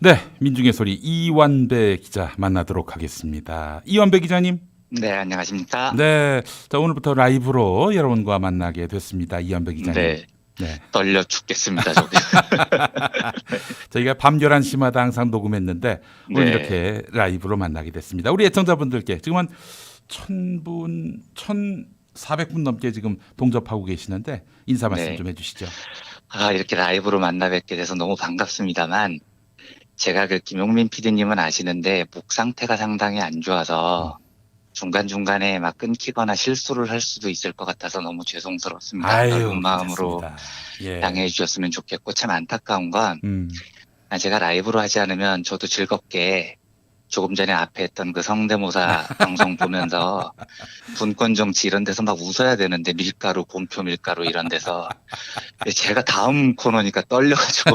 네, 민중의 소리 이완배 기자 만나도록 하겠습니다. 이완배 기자님. 네, 안녕하십니까? 네, 자 오늘부터 라이브로 여러분과 만나게 됐습니다. 이완배 기자님. 네, 네, 떨려 죽겠습니다, 저기. 저희가 밤 11시마다 항상 녹음했는데 오늘 네, 이렇게 라이브로 만나게 됐습니다. 우리 애청자분들께 지금 한 1000분, 1400분 넘게 지금 동접하고 계시는데 인사 말씀 네. 좀 해주시죠. 이렇게 라이브로 만나 뵙게 돼서 너무 반갑습니다만, 제가 그 김용민 PD님은 아시는데, 목 상태가 상당히 안 음. 좋아서 중간중간에 막 끊기거나 실수를 할 수도 있을 것 같아서 너무 죄송스럽습니다. 넓은 아유, 마음으로 괜찮습니다. 예. 양해해 주셨으면 좋겠고, 참 안타까운 건, 음. 제가 라이브로 하지 않으면 저도 즐겁게 조금 전에 앞에 했던 그 성대모사 방송 보면서 분권 정치 이런 데서 막 웃어야 되는데 밀가루, 곰표 밀가루 이런 데서 제가 다음 코너니까 떨려가지고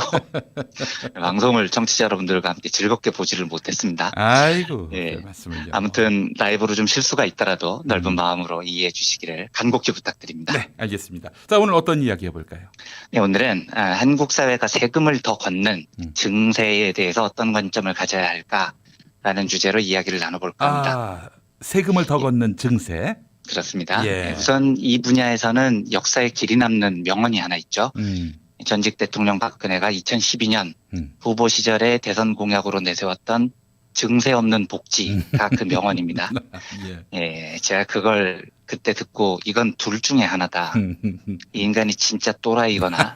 방송을 청취자 여러분들과 함께 즐겁게 보지를 못했습니다. 아이고, 별 예. 말씀을요. 아무튼 라이브로 좀 실수가 있더라도 넓은 음. 마음으로 이해해 주시기를 간곡히 부탁드립니다. 네, 알겠습니다. 자, 오늘 어떤 이야기 해볼까요? 네, 오늘은 한국 사회가 세금을 더 걷는 음. 증세에 대해서 어떤 관점을 가져야 할까라는 주제로 이야기를 나눠볼까 합니다. 세금을 더 예, 걷는 증세. 그렇습니다. 네, 예. 우선 이 분야에서는 역사에 길이 남는 명언이 하나 있죠. 음, 전직 대통령 박근혜가 2012년 음. 후보 시절에 대선 공약으로 내세웠던 증세 없는 복지가 그 명언입니다. 예. 예, 제가 그걸 그때 듣고 이건 둘 중에 하나다. 이 인간이 진짜 또라이거나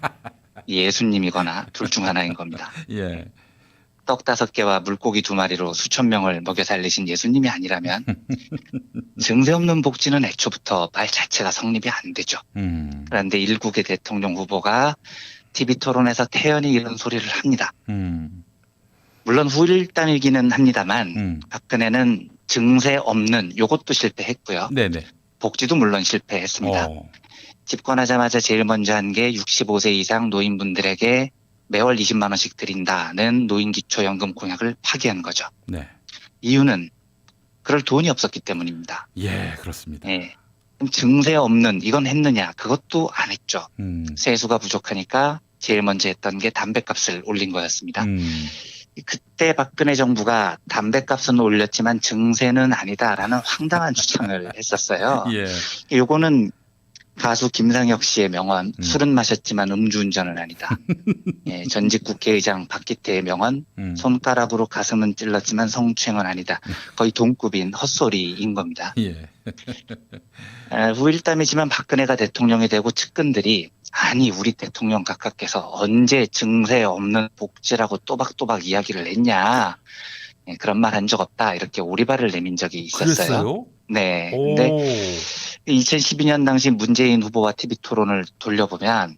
예수님이거나 둘 중 하나인 겁니다. 예. 떡 5개와 물고기 2마리로 수천 명을 먹여 살리신 예수님이 아니라면 증세 없는 복지는 애초부터 말 자체가 성립이 안 되죠. 음, 그런데 일국의 대통령 후보가 TV 토론에서 태연히 이런 소리를 합니다. 음, 물론 후일담이기는 합니다만 음. 박근혜는 증세 없는 요것도 실패했고요. 네네. 복지도 물론 실패했습니다. 어, 집권하자마자 제일 먼저 한 게 65세 이상 노인분들에게 매월 20만 원씩 드린다는 노인기초연금 공약을 파기한 거죠. 네. 이유는 그럴 돈이 없었기 때문입니다. 예, 그렇습니다. 예. 그럼 증세 없는 이건 했느냐? 그것도 안 했죠. 음, 세수가 부족하니까 제일 먼저 했던 게 담배값을 올린 거였습니다. 음. 그때 박근혜 정부가 담배값은 올렸지만 증세는 아니다라는 황당한 주장을 했었어요. 예. 요거는 가수 김상혁 씨의 명언, 음. 술은 마셨지만 음주운전은 아니다. 예, 전직 국회의장 박기태의 명언, 음. 손가락으로 가슴은 찔렀지만 성추행은 아니다. 거의 동급인 헛소리인 겁니다. 예. 후일담이지만 박근혜가 대통령이 되고 측근들이 아니 우리 대통령 각하께서 언제 증세 없는 복지라고 또박또박 이야기를 했냐. 예, 그런 말 한 적 없다. 이렇게 오리발을 내민 적이 있었어요. 그랬어요? 네. 오. 근데 2012년 당시 문재인 후보와 TV 토론을 돌려보면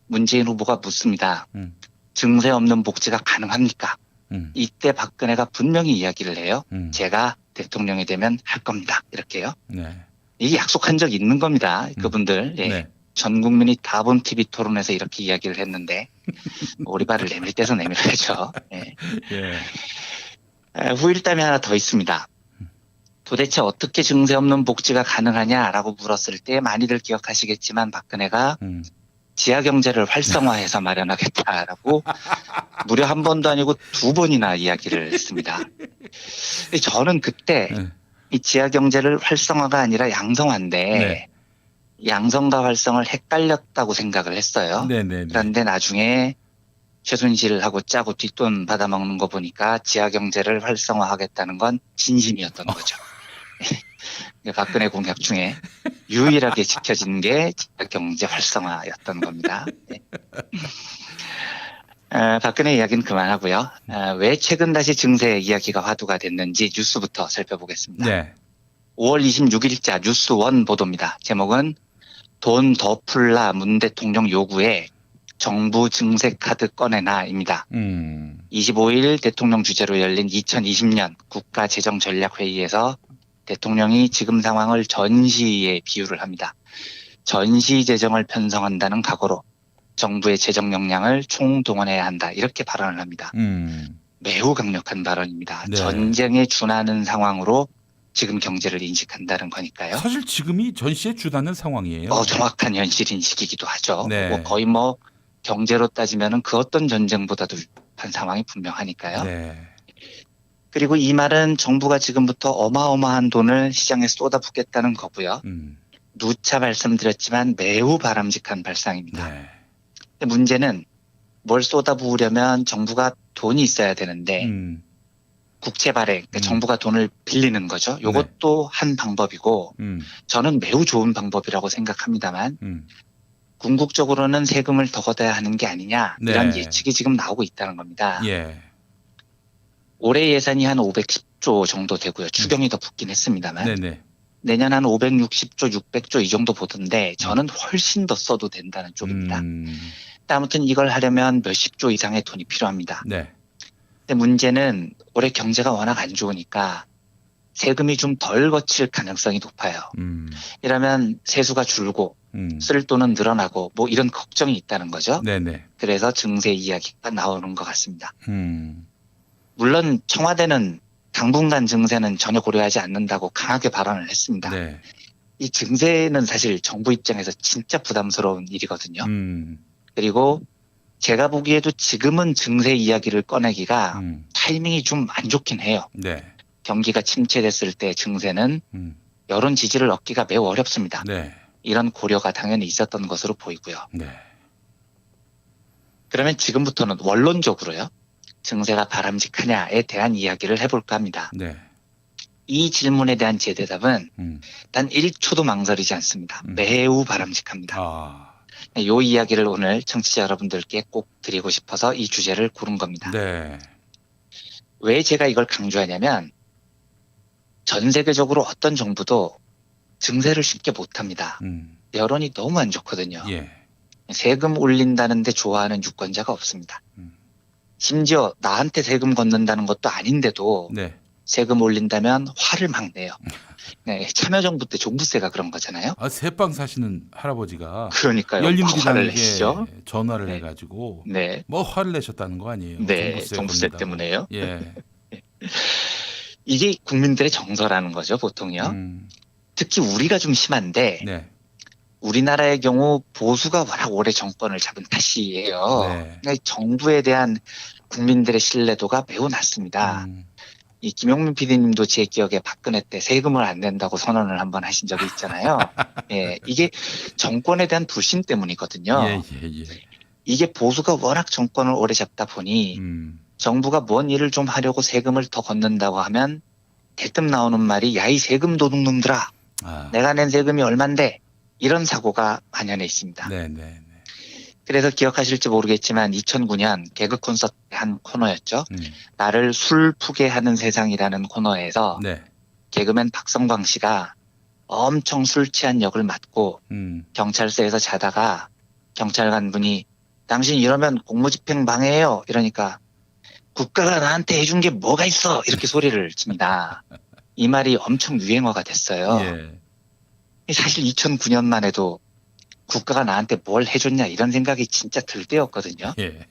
문재인 후보가 묻습니다. 음, 증세 없는 복지가 가능합니까? 음, 이때 박근혜가 분명히 이야기를 해요. 음. 제가 대통령이 되면 할 겁니다. 이렇게요. 네. 이게 약속한 적 있는 겁니다. 그분들. 예. 네. 전 국민이 다 본 TV 토론에서 이렇게 이야기를 했는데 오리발을 내밀 때서 내밀어야죠. 예. 예. 후일담이 하나 더 있습니다. 도대체 어떻게 증세 없는 복지가 가능하냐라고 물었을 때 많이들 기억하시겠지만 박근혜가 음. 지하 경제를 활성화해서 마련하겠다라고 무려 한 번도 아니고 2번이나 이야기를 했습니다. 저는 그때 네. 이 지하 경제를 활성화가 아니라 양성화인데 네. 양성과 활성을 헷갈렸다고 생각을 했어요. 네네네. 그런데 나중에 최순실하고 짜고 뒷돈 받아먹는 거 보니까 지하 경제를 활성화하겠다는 건 진심이었던 거죠. 박근혜 공약 중에 유일하게 지켜진 게 지하 경제 활성화였던 겁니다. 네. 박근혜 이야기는 그만하고요. 왜 최근 다시 증세 이야기가 화두가 됐는지 뉴스부터 살펴보겠습니다. 네. 5월 26일자 뉴스원 보도입니다. 제목은 돈 더 풀라 문 대통령 요구에 정부 증세 카드 꺼내나입니다. 25일 대통령 주재로 열린 2020년 국가재정전략회의에서 대통령이 지금 상황을 전시에 비유를 합니다. 전시 재정을 편성한다는 각오로 정부의 재정 역량을 총동원해야 한다. 이렇게 발언을 합니다. 매우 강력한 발언입니다. 네. 전쟁에 준하는 상황으로 지금 경제를 인식한다는 거니까요. 사실 지금이 전시에 주다는 상황이에요. 정확한 현실 인식이기도 하죠. 네. 거의 뭐 경제로 따지면은 그 어떤 전쟁보다도 급한 상황이 분명하니까요. 네. 그리고 이 말은 정부가 지금부터 어마어마한 돈을 시장에 쏟아붓겠다는 거고요. 누차 말씀드렸지만 매우 바람직한 발상입니다. 네. 근데 문제는 뭘 쏟아부으려면 정부가 돈이 있어야 되는데 국채 발행, 그러니까 정부가 돈을 빌리는 거죠. 이것도 한 방법이고 저는 매우 좋은 방법이라고 생각합니다만 궁극적으로는 세금을 더 걷어야 하는 게 아니냐 이런 네. 예측이 지금 나오고 있다는 겁니다. 예. 올해 예산이 한 510조 정도 되고요. 추경이 더 붙긴 했습니다만 네네. 내년 한 560조, 600조 이 정도 보던데 저는 훨씬 더 써도 된다는 쪽입니다. 아무튼 이걸 하려면 몇십 조 이상의 돈이 필요합니다. 네. 근데 문제는 올해 경제가 워낙 안 좋으니까 세금이 좀 덜 거칠 가능성이 높아요. 이러면 세수가 줄고 쓸 돈은 늘어나고 뭐 이런 걱정이 있다는 거죠. 네네. 그래서 증세 이야기가 나오는 것 같습니다. 물론 청와대는 당분간 증세는 전혀 고려하지 않는다고 강하게 발언을 했습니다. 네. 이 증세는 사실 정부 입장에서 진짜 부담스러운 일이거든요. 그리고 제가 보기에도 지금은 증세 이야기를 꺼내기가 타이밍이 좀 안 좋긴 해요. 네. 경기가 침체됐을 때 증세는 여론 지지를 얻기가 매우 어렵습니다. 네. 이런 고려가 당연히 있었던 것으로 보이고요. 네. 그러면 지금부터는 원론적으로요. 증세가 바람직하냐에 대한 이야기를 해볼까 합니다. 네. 이 질문에 대한 제 대답은 단 1초도 망설이지 않습니다. 매우 바람직합니다. 아. 이 이야기를 오늘 청취자 여러분들께 꼭 드리고 싶어서 이 주제를 고른 겁니다. 네. 왜 제가 이걸 강조하냐면 전 세계적으로 어떤 정부도 증세를 쉽게 못합니다. 여론이 너무 안 좋거든요. 예. 세금 올린다는데 좋아하는 유권자가 없습니다. 심지어 나한테 세금 걷는다는 것도 아닌데도 네. 세금 올린다면 화를 막 내요. 네, 참여정부 때 종부세가 그런 거잖아요. 아, 새빵 사시는 할아버지가 그러니까요. 열린우리당에 화를 내시죠. 전화를 네. 해가지고 네, 뭐 화를 내셨다는 거 아니에요? 네, 종부세 걷는다고. 때문에요. 예. 이게 국민들의 정서라는 거죠, 보통요. 특히 우리가 좀 심한데 네. 우리나라의 경우 보수가 워낙 오래 정권을 잡은 탓이에요. 네. 그러니까 정부에 대한 국민들의 신뢰도가 매우 낮습니다. 이 김용민 PD님도 제 기억에 박근혜 때 세금을 안 낸다고 선언을 한번 하신 적이 있잖아요. 예, 이게 정권에 대한 불신 때문이거든요. 예, 예, 예. 이게 보수가 워낙 정권을 오래 잡다 보니 정부가 뭔 일을 좀 하려고 세금을 더 걷는다고 하면 대뜸 나오는 말이 야, 이 세금 도둑놈들아. 아. 내가 낸 세금이 얼만데 이런 사고가 만연해 있습니다. 네, 네, 네. 그래서 기억하실지 모르겠지만 2009년 개그 콘서트 한 코너였죠. 나를 술푸게 하는 세상이라는 코너에서 네. 개그맨 박성광 씨가 엄청 술 취한 역을 맡고 경찰서에서 자다가 경찰관 분이 당신 이러면 공무집행 방해해요. 이러니까 국가가 나한테 해준 게 뭐가 있어. 이렇게 소리를 칩니다. 이 말이 엄청 유행어가 됐어요. 예. 사실 2009년만 해도 국가가 나한테 뭘 해줬냐 이런 생각이 진짜 들 때였거든요. 예.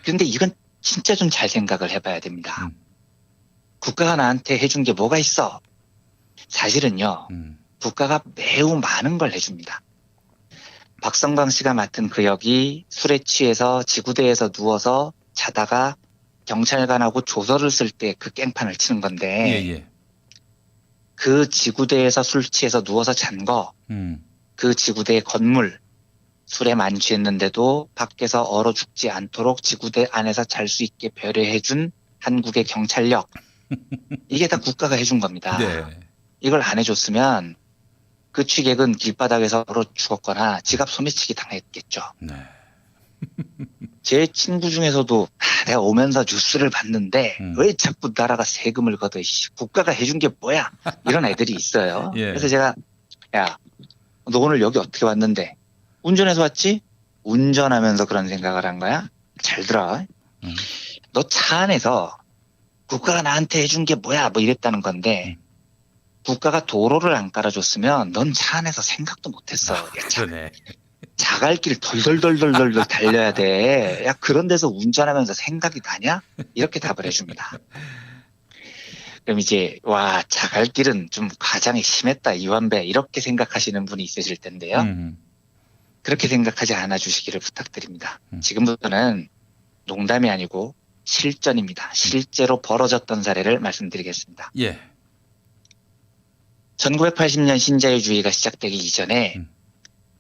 그런데 이건 진짜 좀 잘 생각을 해봐야 됩니다. 국가가 나한테 해준 게 뭐가 있어? 사실은요. 국가가 매우 많은 걸 해줍니다. 박성광 씨가 맡은 그 역이 술에 취해서 지구대에서 누워서 자다가 경찰관하고 조서를 쓸 때 그 깽판을 치는 건데 예, 예. 그 지구대에서 술 취해서 누워서 잔 거, 그 지구대의 건물, 술에 만취했는데도 밖에서 얼어 죽지 않도록 지구대 안에서 잘 수 있게 배려해준 한국의 경찰력. 이게 다 국가가 해준 겁니다. 네. 이걸 안 해줬으면 그 취객은 길바닥에서 얼어 죽었거나 지갑 소매치기 당했겠죠. 네. 제 친구 중에서도 내가 오면서 뉴스를 봤는데 왜 자꾸 나라가 세금을 걷어? 국가가 해준 게 뭐야? 이런 애들이 있어요. 예. 그래서 제가 야, 너 오늘 여기 어떻게 왔는데? 운전해서 왔지? 운전하면서 그런 생각을 한 거야? 잘 들어. 너 차 안에서 국가가 나한테 해준 게 뭐야? 뭐 이랬다는 건데 국가가 도로를 안 깔아줬으면 넌 차 안에서 생각도 못했어. 야, 그러네. 자갈길 덜덜덜덜덜 달려야 돼. 야, 그런 데서 운전하면서 생각이 나냐? 이렇게 답을 해줍니다. 그럼 이제 와, 자갈길은 좀 과장이 심했다, 이완배, 이렇게 생각하시는 분이 있으실 텐데요. 그렇게 생각하지 않아 주시기를 부탁드립니다. 지금부터는 농담이 아니고 실전입니다. 실제로 벌어졌던 사례를 말씀드리겠습니다. 예. 1980년 신자유주의가 시작되기 이전에 음.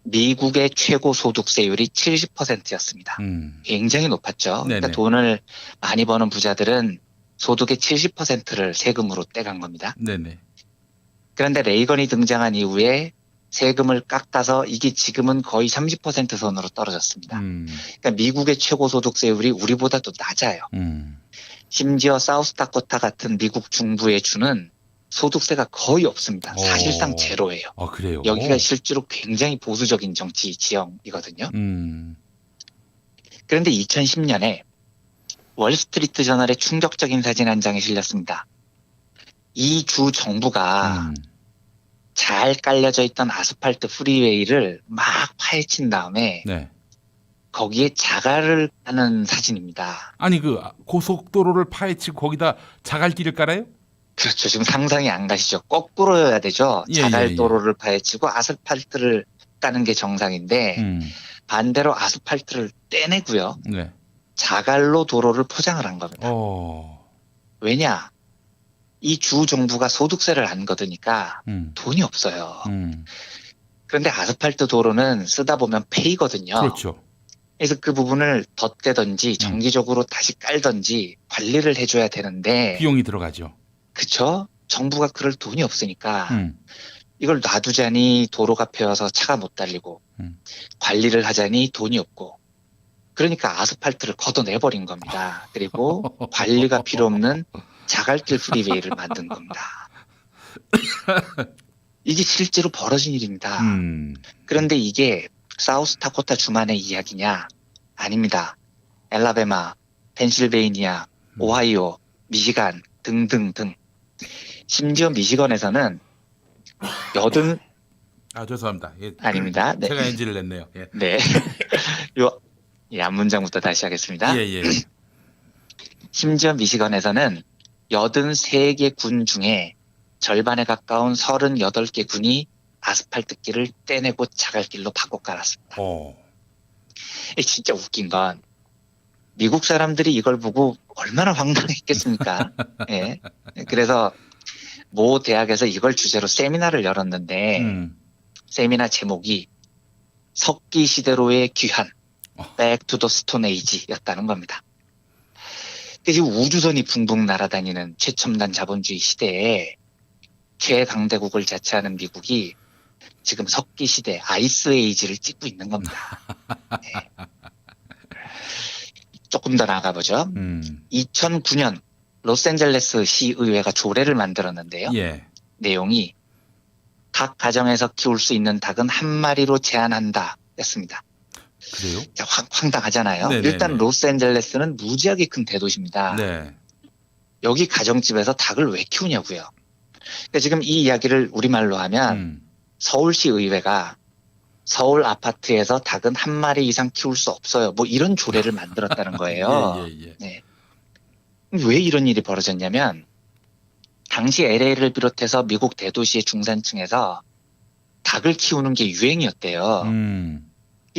미국의 최고 소득세율이 70%였습니다. 굉장히 높았죠. 네네. 그러니까 돈을 많이 버는 부자들은 소득의 70%를 세금으로 떼간 겁니다. 네네. 그런데 레이건이 등장한 이후에 세금을 깎아서 이게 지금은 거의 30% 선으로 떨어졌습니다. 그러니까 미국의 최고 소득세율이 우리보다도 낮아요. 심지어 사우스다코타 같은 미국 중부의 주는 소득세가 거의 없습니다. 사실상 제로예요. 아, 그래요? 여기가 실제로 굉장히 보수적인 정치 지형이거든요. 그런데 2010년에 월스트리트 저널에 충격적인 사진 한 장이 실렸습니다. 이 주 정부가 잘 깔려져 있던 아스팔트 프리웨이를 막 파헤친 다음에 네. 거기에 자갈을 까는 사진입니다. 아니 그 고속도로를 파헤치고 거기다 자갈길을 깔아요? 그렇죠. 지금 상상이 안 가시죠. 거꾸로여야 되죠. 예, 자갈도로를 파헤치고 아스팔트를 까는 게 정상인데 반대로 아스팔트를 떼내고요. 네. 자갈로 도로를 포장을 한 겁니다. 왜냐? 이 주 정부가 소득세를 안 걷으니까 돈이 없어요. 그런데 아스팔트 도로는 쓰다 보면 페이거든요. 그렇죠. 그래서 그 부분을 덧대든지 정기적으로 다시 깔든지 관리를 해줘야 되는데 비용이 들어가죠. 그쵸? 정부가 그럴 돈이 없으니까 이걸 놔두자니 도로가 패여서 차가 못 달리고 관리를 하자니 돈이 없고 그러니까 아스팔트를 걷어내버린 겁니다. 그리고 관리가 필요 없는 자갈길 프리웨이를 만든 겁니다. 이게 실제로 벌어진 일입니다. 그런데 이게 사우스다코타 주만의 이야기냐? 아닙니다. 엘라베마, 펜실베이니아, 오하이오, 미시간 등등등. 심지어 미시건에서는 죄송합니다. 예. 아닙니다. 네. 제가 NG를 냈네요. 예. 네. 한 문장부터 다시 하겠습니다. 예. 심지어 미시건에서는 83개 군 중에 절반에 가까운 38개 군이 아스팔트 길을 떼내고 자갈길로 바꿔 깔았습니다. 진짜 웃긴 건 미국 사람들이 이걸 보고 얼마나 황당했겠습니까? 예. 그래서 모 대학에서 이걸 주제로 세미나를 열었는데 세미나 제목이 석기 시대로의 귀환, Back to the Stone Age였다는 겁니다. 지금 우주선이 붕붕 날아다니는 최첨단 자본주의 시대에 최강대국을 자처하는 미국이 지금 석기 시대 아이스 에이지를 찍고 있는 겁니다. 네. 조금 더 나가보죠. 2009년 로스앤젤레스 시의회가 조례를 만들었는데요. 예. 내용이 각 가정에서 키울 수 있는 닭은 한 마리로 제한한다 였습니다. 그래요? 황당하잖아요. 네네네. 일단 로스앤젤레스는 무지하게 큰 대도시입니다. 네. 여기 가정집에서 닭을 왜 키우냐고요. 그러니까 지금 이 이야기를 우리말로 하면 서울시 의회가 서울 아파트에서 닭은 한 마리 이상 키울 수 없어요. 뭐 이런 조례를 만들었다는 거예요. 예. 네. 왜 이런 일이 벌어졌냐면 당시 LA를 비롯해서 미국 대도시의 중산층에서 닭을 키우는 게 유행이었대요.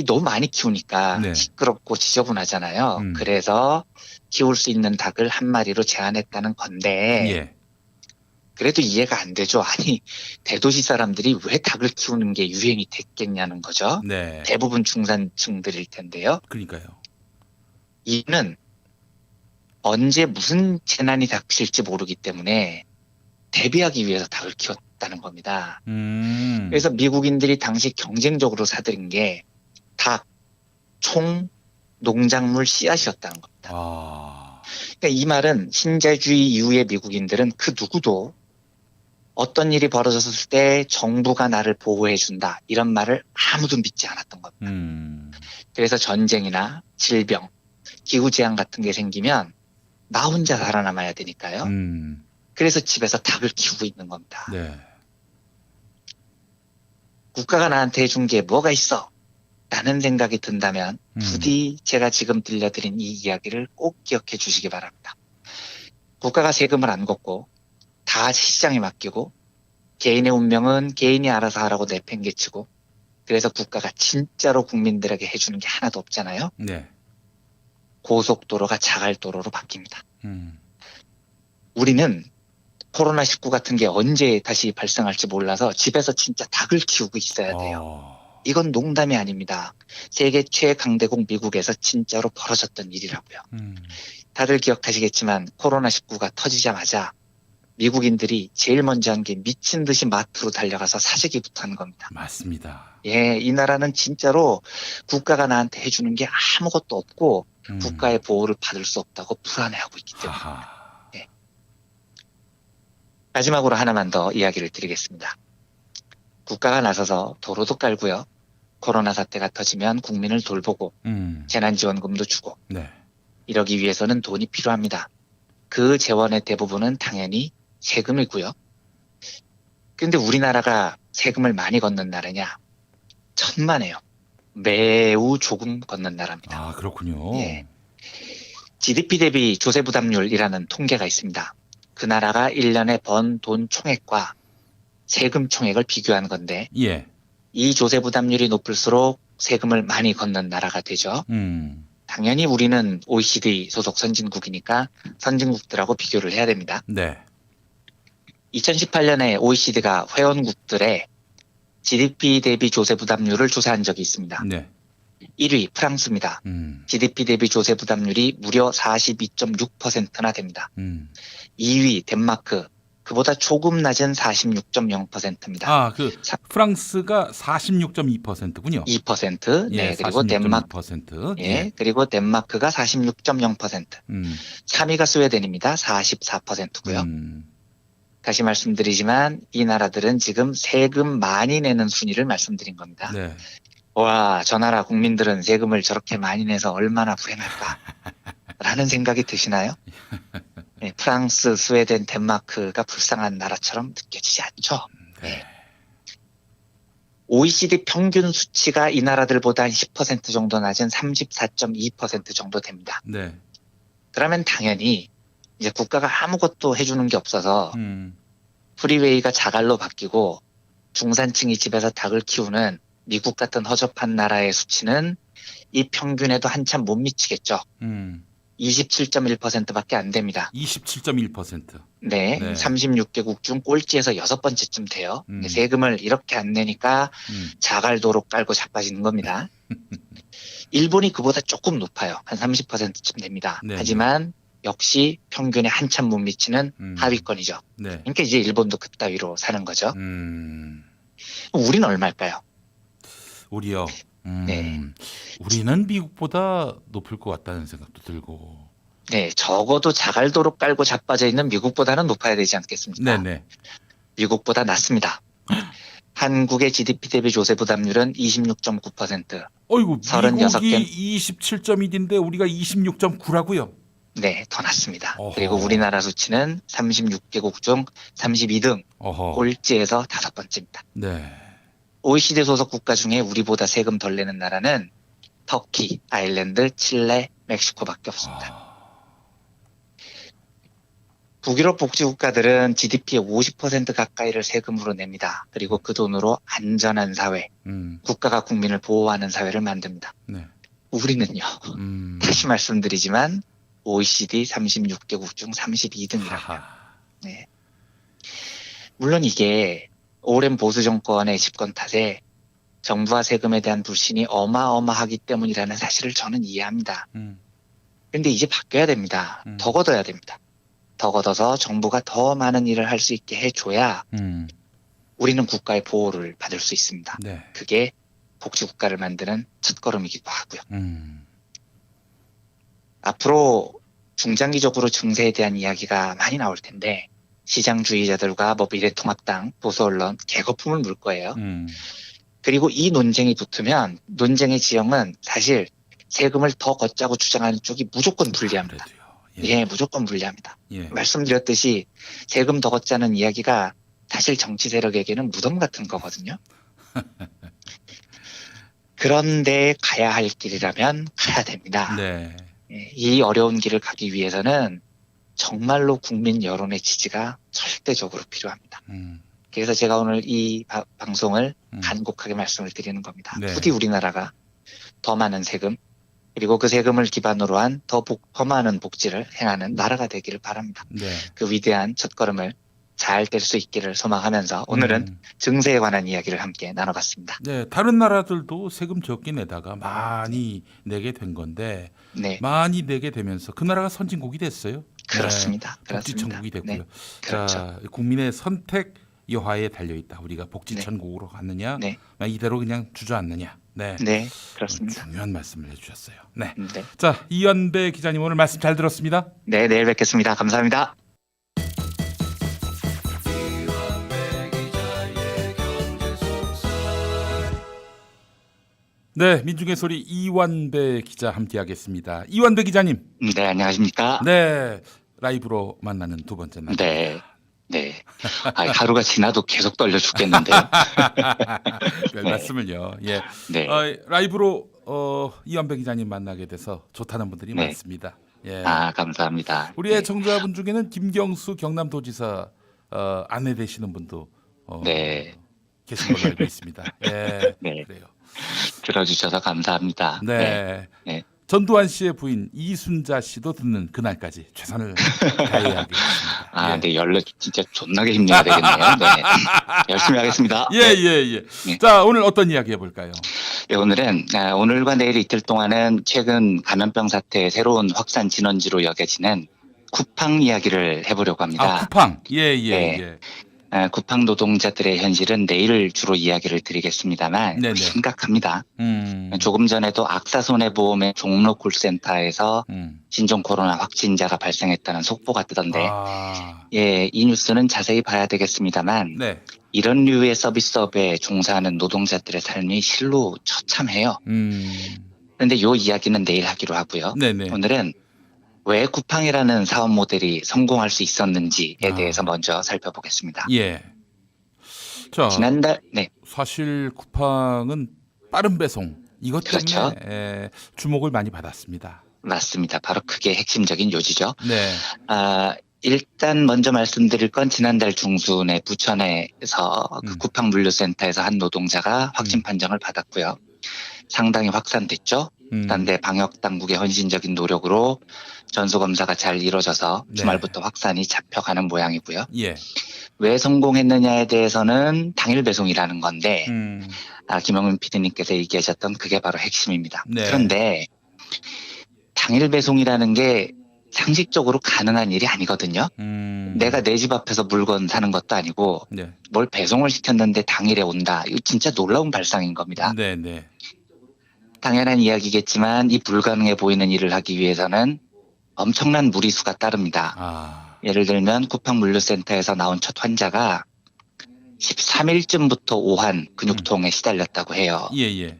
너무 많이 키우니까 네. 시끄럽고 지저분하잖아요. 그래서 키울 수 있는 닭을 한 마리로 제한했다는 건데 예. 그래도 이해가 안 되죠. 아니 대도시 사람들이 왜 닭을 키우는 게 유행이 됐겠냐는 거죠. 네. 대부분 중산층들일 텐데요. 그러니까요. 이는 언제 무슨 재난이 닥칠지 모르기 때문에 대비하기 위해서 닭을 키웠다는 겁니다. 그래서 미국인들이 당시 경쟁적으로 사들인 게 닭, 총, 농작물 씨앗이었다는 겁니다. 그러니까 이 말은 신자유주의 이후의 미국인들은 그 누구도 어떤 일이 벌어졌을 때 정부가 나를 보호해준다 이런 말을 아무도 믿지 않았던 겁니다. 그래서 전쟁이나 질병, 기후재앙 같은 게 생기면 나 혼자 살아남아야 되니까요. 그래서 집에서 닭을 키우고 있는 겁니다. 네. 국가가 나한테 해준 게 뭐가 있어? 라는 생각이 든다면 부디 제가 지금 들려드린 이 이야기를 꼭 기억해 주시기 바랍니다. 국가가 세금을 안 걷고 다 시장에 맡기고 개인의 운명은 개인이 알아서 하라고 내팽개치고 그래서 국가가 진짜로 국민들에게 해주는 게 하나도 없잖아요. 네. 고속도로가 자갈도로로 바뀝니다. 음. 우리는 코로나19 같은 게 언제 다시 발생할지 몰라서 집에서 진짜 닭을 키우고 있어야 돼요. 이건 농담이 아닙니다. 세계 최강대국 미국에서 진짜로 벌어졌던 일이라고요. 다들 기억하시겠지만 코로나19가 터지자마자 미국인들이 제일 먼저 한 게 미친 듯이 마트로 달려가서 사재기부터 한 겁니다. 맞습니다. 예, 이 나라는 진짜로 국가가 나한테 해주는 게 아무것도 없고 국가의 보호를 받을 수 없다고 불안해하고 있기 때문에. 예. 마지막으로 하나만 더 이야기를 드리겠습니다. 국가가 나서서 도로도 깔고요. 코로나 사태가 터지면 국민을 돌보고 재난지원금도 주고 네. 이러기 위해서는 돈이 필요합니다. 그 재원의 대부분은 당연히 세금이고요. 그런데 우리나라가 세금을 많이 걷는 나라냐? 천만에요. 매우 조금 걷는 나라입니다. 아, 그렇군요. 예. GDP 대비 조세 부담률이라는 통계가 있습니다. 그 나라가 1년에 번 돈 총액과 세금 총액을 비교한 건데 예. 이 조세 부담률이 높을수록 세금을 많이 걷는 나라가 되죠. 당연히 우리는 OECD 소속 선진국이니까 선진국들하고 비교를 해야 됩니다. 네. 2018년에 OECD가 회원국들의 GDP 대비 조세 부담률을 조사한 적이 있습니다. 네. 1위 프랑스입니다. GDP 대비 조세 부담률이 무려 42.6%나 됩니다. 2위 덴마크, 그보다 조금 낮은 46.0%입니다. 아, 프랑스가 46.2%군요. 2%. 예, 네, 그리고 46.2%. 예, 그리고 덴마크가 46.0%. 3위가 스웨덴입니다. 44%고요. 다시 말씀드리지만 이 나라들은 지금 세금 많이 내는 순위를 말씀드린 겁니다. 네. 와, 저 나라 국민들은 세금을 저렇게 많이 내서 얼마나 불행할까? 라는 생각이 드시나요? 네, 프랑스, 스웨덴, 덴마크가 불쌍한 나라처럼 느껴지지 않죠? 네. OECD 평균 수치가 이 나라들보다 한 10% 정도 낮은 34.2% 정도 됩니다. 네. 그러면 당연히 이제 국가가 아무것도 해주는 게 없어서 프리웨이가 자갈로 바뀌고 중산층이 집에서 닭을 키우는 미국 같은 허접한 나라의 수치는 이 평균에도 한참 못 미치겠죠. 27.1%밖에 안 됩니다. 27.1%. 네, 네. 36개국 중 꼴찌에서 6번째쯤 돼요. 세금을 이렇게 안 내니까 자갈도로 깔고 자빠지는 겁니다. 일본이 그보다 조금 높아요. 한 30%쯤 됩니다. 네, 하지만 역시 평균에 한참 못 미치는 하위권이죠. 네. 그러니까 이제 일본도 그따위로 사는 거죠. 우리는 얼마일까요? 우리요. 네. 우리는 미국보다 높을 것 같다는 생각도 들고. 네, 적어도 자갈도로 깔고 자빠져 있는 미국보다는 높아야 되지 않겠습니까? 네네. 미국보다 낮습니다. 한국의 GDP 대비 조세 부담률은 26.9%. 어이구, 36개. 미국이 27.1인데 우리가 26.9라고요? 네, 더 낮습니다. 어허. 그리고 우리나라 수치는 36개국 중 32등, 어허. 꼴찌에서 5번째입니다. 네. OECD 소속 국가 중에 우리보다 세금 덜 내는 나라는 터키, 아일랜드, 칠레, 멕시코밖에 없습니다. 북유럽 복지국가들은 GDP의 50% 가까이를 세금으로 냅니다. 그리고 그 돈으로 안전한 사회, 국가가 국민을 보호하는 사회를 만듭니다. 네. 우리는요, 다시 말씀드리지만 OECD 36개국 중 32등이라고요. 네. 물론 이게 오랜 보수 정권의 집권 탓에 정부와 세금에 대한 불신이 어마어마하기 때문이라는 사실을 저는 이해합니다. 그런데 이제 바뀌어야 됩니다. 더 걷어야 됩니다. 더 걷어서 정부가 더 많은 일을 할 수 있게 해줘야 우리는 국가의 보호를 받을 수 있습니다. 네. 그게 복지국가를 만드는 첫걸음이기도 하고요. 앞으로 중장기적으로 증세에 대한 이야기가 많이 나올 텐데 시장주의자들과 미래통합당, 보수 언론 개거품을 물 거예요. 그리고 이 논쟁이 붙으면 논쟁의 지형은 사실 세금을 더 걷자고 주장하는 쪽이 무조건 불리합니다. 예, 무조건 불리합니다. 예. 말씀드렸듯이 세금 더 걷자는 이야기가 사실 정치 세력에게는 무덤 같은 거거든요. 그런데 가야 할 길이라면 가야 됩니다. 네. 예, 이 어려운 길을 가기 위해서는 정말로 국민 여론의 지지가 절대적으로 필요합니다. 그래서 제가 오늘 이 방송을 간곡하게 말씀을 드리는 겁니다. 네. 부디 우리나라가 더 많은 세금, 그리고 그 세금을 기반으로 한 더 많은 복지를 행하는 나라가 되기를 바랍니다. 네. 그 위대한 첫걸음을 잘 뗄 수 있기를 소망하면서 오늘은 증세에 관한 이야기를 함께 나눠봤습니다. 네, 다른 나라들도 세금 적게 내다가 많이 내게 된 건데 네, 많이 내게 되면서 그 나라가 선진국이 됐어요. 그렇습니다. 네, 복지천국이 됐고요. 네, 그렇죠. 자, 국민의 선택 여하에 달려 있다. 우리가 복지천국으로 갔느냐, 네, 이대로 그냥 주저앉느냐. 네, 네, 그렇습니다. 중요한 말씀을 해주셨어요. 네, 네, 자 이완배 기자님 오늘 말씀 잘 들었습니다. 네, 내일 뵙겠습니다. 감사합니다. 네, 민중의 소리 이완배 기자 함께하겠습니다. 이완배 기자님. 네, 안녕하십니까? 네, 라이브로 만나는 두 번째 날. 네, 네. 하루가 지나도 계속 떨려 죽겠는데요. 별 네. 말씀을요. 예, 네, 라이브로 이완배 기자님 만나게 돼서 좋다는 분들이 네. 많습니다. 예, 감사합니다. 우리 애청자분 중에는 김경수 경남도지사 아내 되시는 분도 네, 계신 걸로 알고 있습니다. 예, 네. 그래요. 들어주셔서 감사합니다. 네. 네. 전두환 씨의 부인 이순자 씨도 듣는 그날까지 최선을 다해야겠습니다. 네, 연락 진짜 존나게 힘내야 되겠네요. 네. 열심히 하겠습니다. 예. 네. 자, 오늘 어떤 이야기 해볼까요? 네, 오늘은 오늘과 내일 이틀 동안은 최근 감염병 사태의 새로운 확산 진원지로 여겨지는 쿠팡 이야기를 해보려고 합니다. 쿠팡. 예. 네. 쿠팡 노동자들의 현실은 내일 주로 이야기를 드리겠습니다만 네네. 심각합니다. 조금 전에도 악사 손해보험의 종로 콜센터에서 신종 코로나 확진자가 발생했다는 속보가 뜨던데 이 뉴스는 자세히 봐야 되겠습니다만 네. 이런 류의 서비스업에 종사하는 노동자들의 삶이 실로 처참해요. 그런데 이 이야기는 내일 하기로 하고요. 네네. 오늘은 왜 쿠팡이라는 사업 모델이 성공할 수 있었는지에 대해서 먼저 살펴보겠습니다. 예. 자, 지난달 사실 쿠팡은 빠른 배송 이것 때문에 그렇죠. 주목을 많이 받았습니다. 맞습니다. 바로 그게 핵심적인 요지죠. 네. 일단 먼저 말씀드릴 건 지난달 중순에 부천에서 그 쿠팡 물류센터에서 한 노동자가 확진 판정을 받았고요. 상당히 확산됐죠. 그런데 방역 당국의 헌신적인 노력으로 전수검사가 잘 이루어져서 주말부터 확산이 잡혀가는 모양이고요. 예. 왜 성공했느냐에 대해서는 당일 배송이라는 건데 김영민 PD님께서 얘기하셨던 그게 바로 핵심입니다. 네. 그런데 당일 배송이라는 게 상식적으로 가능한 일이 아니거든요. 내가 내 집 앞에서 물건 사는 것도 아니고 뭘 배송을 시켰는데 당일에 온다. 이거 진짜 놀라운 발상인 겁니다. 네. 당연한 이야기겠지만 이 불가능해 보이는 일을 하기 위해서는 엄청난 무리수가 따릅니다. 예를 들면 쿠팡 물류센터에서 나온 첫 환자가 13일쯤부터 오한 근육통에 시달렸다고 해요. 예.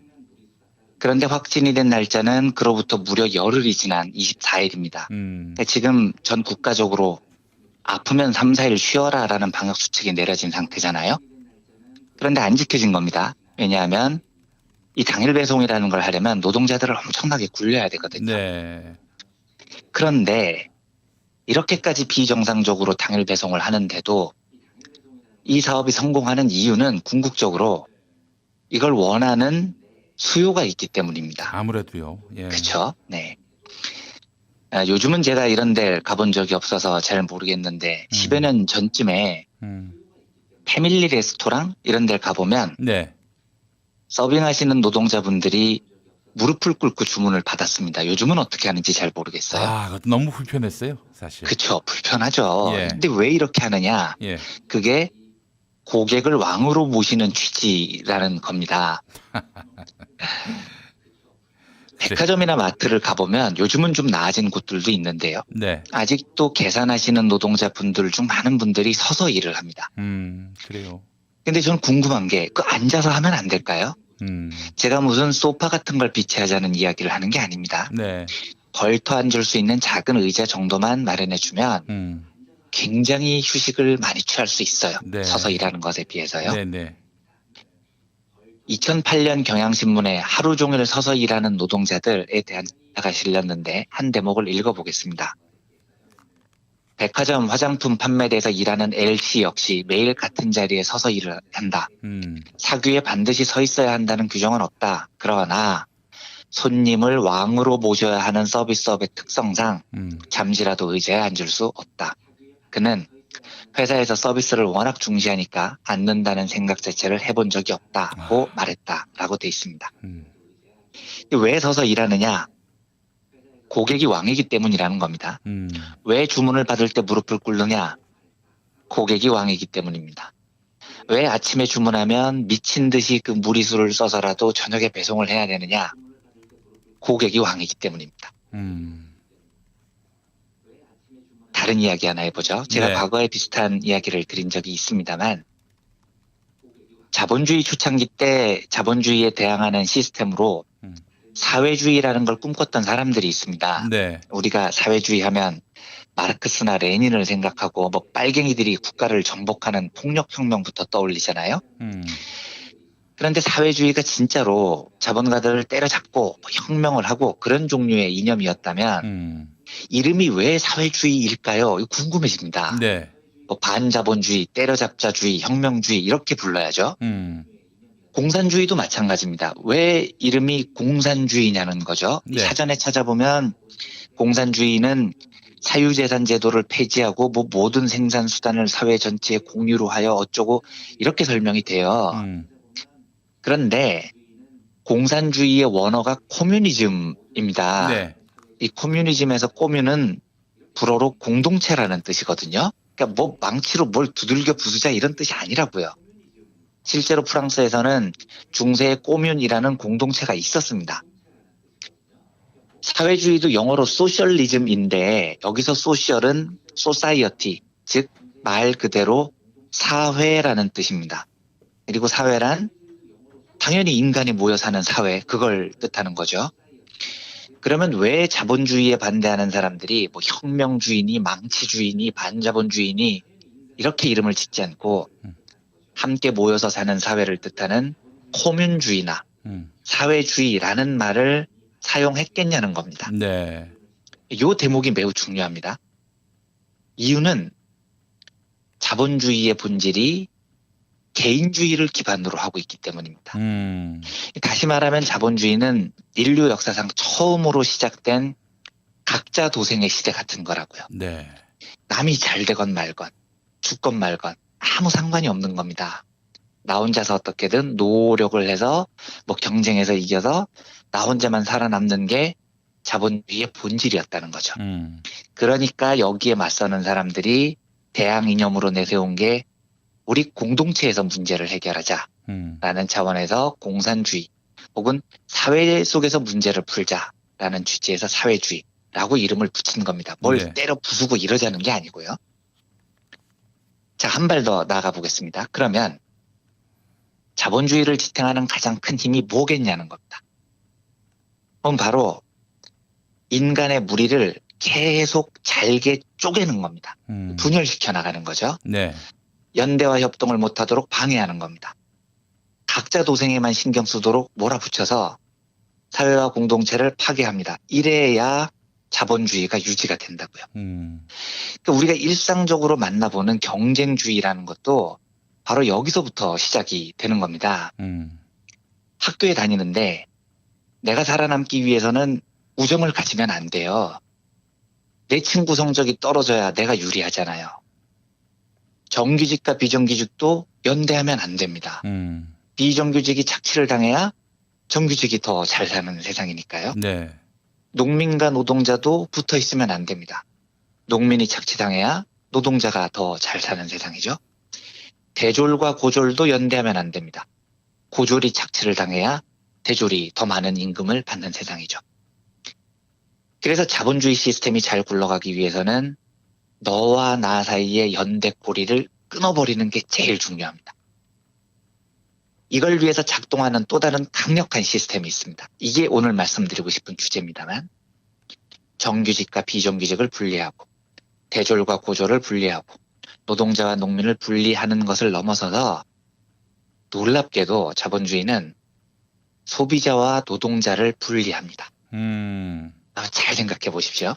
그런데 확진이 된 날짜는 그로부터 무려 열흘이 지난 24일입니다. 지금 전 국가적으로 아프면 3, 4일 쉬어라라는 방역 수칙이 내려진 상태잖아요. 그런데 안 지켜진 겁니다. 왜냐하면 이 당일 배송이라는 걸 하려면 노동자들을 엄청나게 굴려야 되거든요. 네. 그런데 이렇게까지 비정상적으로 당일 배송을 하는데도 이 사업이 성공하는 이유는 궁극적으로 이걸 원하는 수요가 있기 때문입니다. 아무래도요. 예. 그렇죠. 네. 요즘은 제가 이런 데 가본 적이 없어서 잘 모르겠는데 10여 년 전쯤에 패밀리 레스토랑 이런 데 가보면 네. 서빙하시는 노동자분들이 무릎을 꿇고 주문을 받았습니다. 요즘은 어떻게 하는지 잘 모르겠어요. 그것도 너무 불편했어요, 사실. 그렇죠. 불편하죠. 예. 근데 왜 이렇게 하느냐? 예. 그게 고객을 왕으로 모시는 취지라는 겁니다. 백화점이나 마트를 가보면 요즘은 좀 나아진 곳들도 있는데요. 네. 아직도 계산하시는 노동자분들 중 많은 분들이 서서 일을 합니다. 그래요. 근데 저는 궁금한 게 그 앉아서 하면 안 될까요? 제가 무슨 소파 같은 걸 비치하자는 이야기를 하는 게 아닙니다. 네. 걸터 앉을 수 있는 작은 의자 정도만 마련해주면 굉장히 휴식을 많이 취할 수 있어요. 네. 서서 일하는 것에 비해서요. 네. 2008년 경향신문에 하루 종일 서서 일하는 노동자들에 대한 기사가 실렸는데 한 대목을 읽어보겠습니다. 백화점 화장품 판매대에서 일하는 L씨 역시 매일 같은 자리에 서서 일을 한다. 사규에 반드시 서 있어야 한다는 규정은 없다. 그러나 손님을 왕으로 모셔야 하는 서비스업의 특성상 잠시라도 의자에 앉을 수 없다. 그는 회사에서 서비스를 워낙 중시하니까 앉는다는 생각 자체를 해본 적이 없다고 말했다라고 돼 있습니다. 왜 서서 일하느냐? 고객이 왕이기 때문이라는 겁니다. 왜 주문을 받을 때 무릎을 꿇느냐? 고객이 왕이기 때문입니다. 왜 아침에 주문하면 미친 듯이 그 무리수를 써서라도 저녁에 배송을 해야 되느냐? 고객이 왕이기 때문입니다. 다른 이야기 하나 해보죠. 제가 네. 과거에 비슷한 이야기를 드린 적이 있습니다만 자본주의 초창기 때 자본주의에 대항하는 시스템으로 사회주의라는 걸 꿈꿨던 사람들이 있습니다. 네. 우리가 사회주의 하면 마르크스나 레닌을 생각하고 뭐 빨갱이들이 국가를 정복하는 폭력혁명부터 떠올리잖아요. 그런데 사회주의가 진짜로 자본가들을 때려잡고 뭐 혁명을 하고 그런 종류의 이념이었다면 이름이 왜 사회주의일까요? 이거 궁금해집니다. 네. 뭐 반자본주의, 때려잡자주의, 혁명주의 이렇게 불러야죠. 공산주의도 마찬가지입니다. 왜 이름이 공산주의냐는 거죠. 네. 사전에 찾아보면 공산주의는 사유재산 제도를 폐지하고 뭐 모든 생산 수단을 사회 전체에 공유로 하여 어쩌고 이렇게 설명이 돼요. 그런데 공산주의의 원어가 코뮤니즘입니다. 네. 이 코뮤니즘에서 코뮤는 불어로 공동체라는 뜻이거든요. 그러니까 뭐 망치로 뭘 두들겨 부수자 이런 뜻이 아니라고요. 실제로 프랑스에서는 중세의 코뮌이라는 공동체가 있었습니다. 사회주의도 영어로 소셜리즘인데 여기서 소셜은 소사이어티, 즉 말 그대로 사회라는 뜻입니다. 그리고 사회란 당연히 인간이 모여 사는 사회, 그걸 뜻하는 거죠. 그러면 왜 자본주의에 반대하는 사람들이 뭐 혁명주의니 망치주의니 반자본주의니 이렇게 이름을 짓지 않고 함께 모여서 사는 사회를 뜻하는 코뮌주의나 사회주의라는 말을 사용했겠냐는 겁니다. 네. 이 대목이 매우 중요합니다. 이유는 자본주의의 본질이 개인주의를 기반으로 하고 있기 때문입니다. 다시 말하면 자본주의는 인류 역사상 처음으로 시작된 각자 도생의 시대 같은 거라고요. 네. 남이 잘 되건 말건 죽건 말건 아무 상관이 없는 겁니다. 나 혼자서 어떻게든 노력을 해서 뭐 경쟁에서 이겨서 나 혼자만 살아남는 게 자본주의의 본질이었다는 거죠. 그러니까 여기에 맞서는 사람들이 대항 이념으로 내세운 게 우리 공동체에서 문제를 해결하자라는 차원에서 공산주의 혹은 사회 속에서 문제를 풀자라는 취지에서 사회주의라고 이름을 붙인 겁니다. 뭘 네. 때려 부수고 이러자는 게 아니고요. 자, 한 발 더 나가 보겠습니다. 그러면 자본주의를 지탱하는 가장 큰 힘이 뭐겠냐는 겁니다. 그럼 바로 인간의 무리를 계속 잘게 쪼개는 겁니다. 분열시켜 나가는 거죠. 네. 연대와 협동을 못하도록 방해하는 겁니다. 각자 도생에만 신경 쓰도록 몰아붙여서 사회와 공동체를 파괴합니다. 이래야 자본주의가 유지가 된다고요. 그러니까 우리가 일상적으로 만나보는 경쟁주의라는 것도 바로 여기서부터 시작이 되는 겁니다. 학교에 다니는데 내가 살아남기 위해서는 우정을 가지면 안 돼요. 내 친구 성적이 떨어져야 내가 유리하잖아요. 정규직과 비정규직도 연대하면 안 됩니다. 비정규직이 착취를 당해야 정규직이 더 잘 사는 세상이니까요. 네. 농민과 노동자도 붙어 있으면 안 됩니다. 농민이 착취당해야 노동자가 더 잘 사는 세상이죠. 대졸과 고졸도 연대하면 안 됩니다. 고졸이 착취를 당해야 대졸이 더 많은 임금을 받는 세상이죠. 그래서 자본주의 시스템이 잘 굴러가기 위해서는 너와 나 사이의 연대고리를 끊어버리는 게 제일 중요합니다. 이걸 위해서 작동하는 또 다른 강력한 시스템이 있습니다. 이게 오늘 말씀드리고 싶은 주제입니다만 정규직과 비정규직을 분리하고 대졸과 고졸을 분리하고 노동자와 농민을 분리하는 것을 넘어서서 놀랍게도 자본주의는 소비자와 노동자를 분리합니다. 잘 생각해 보십시오.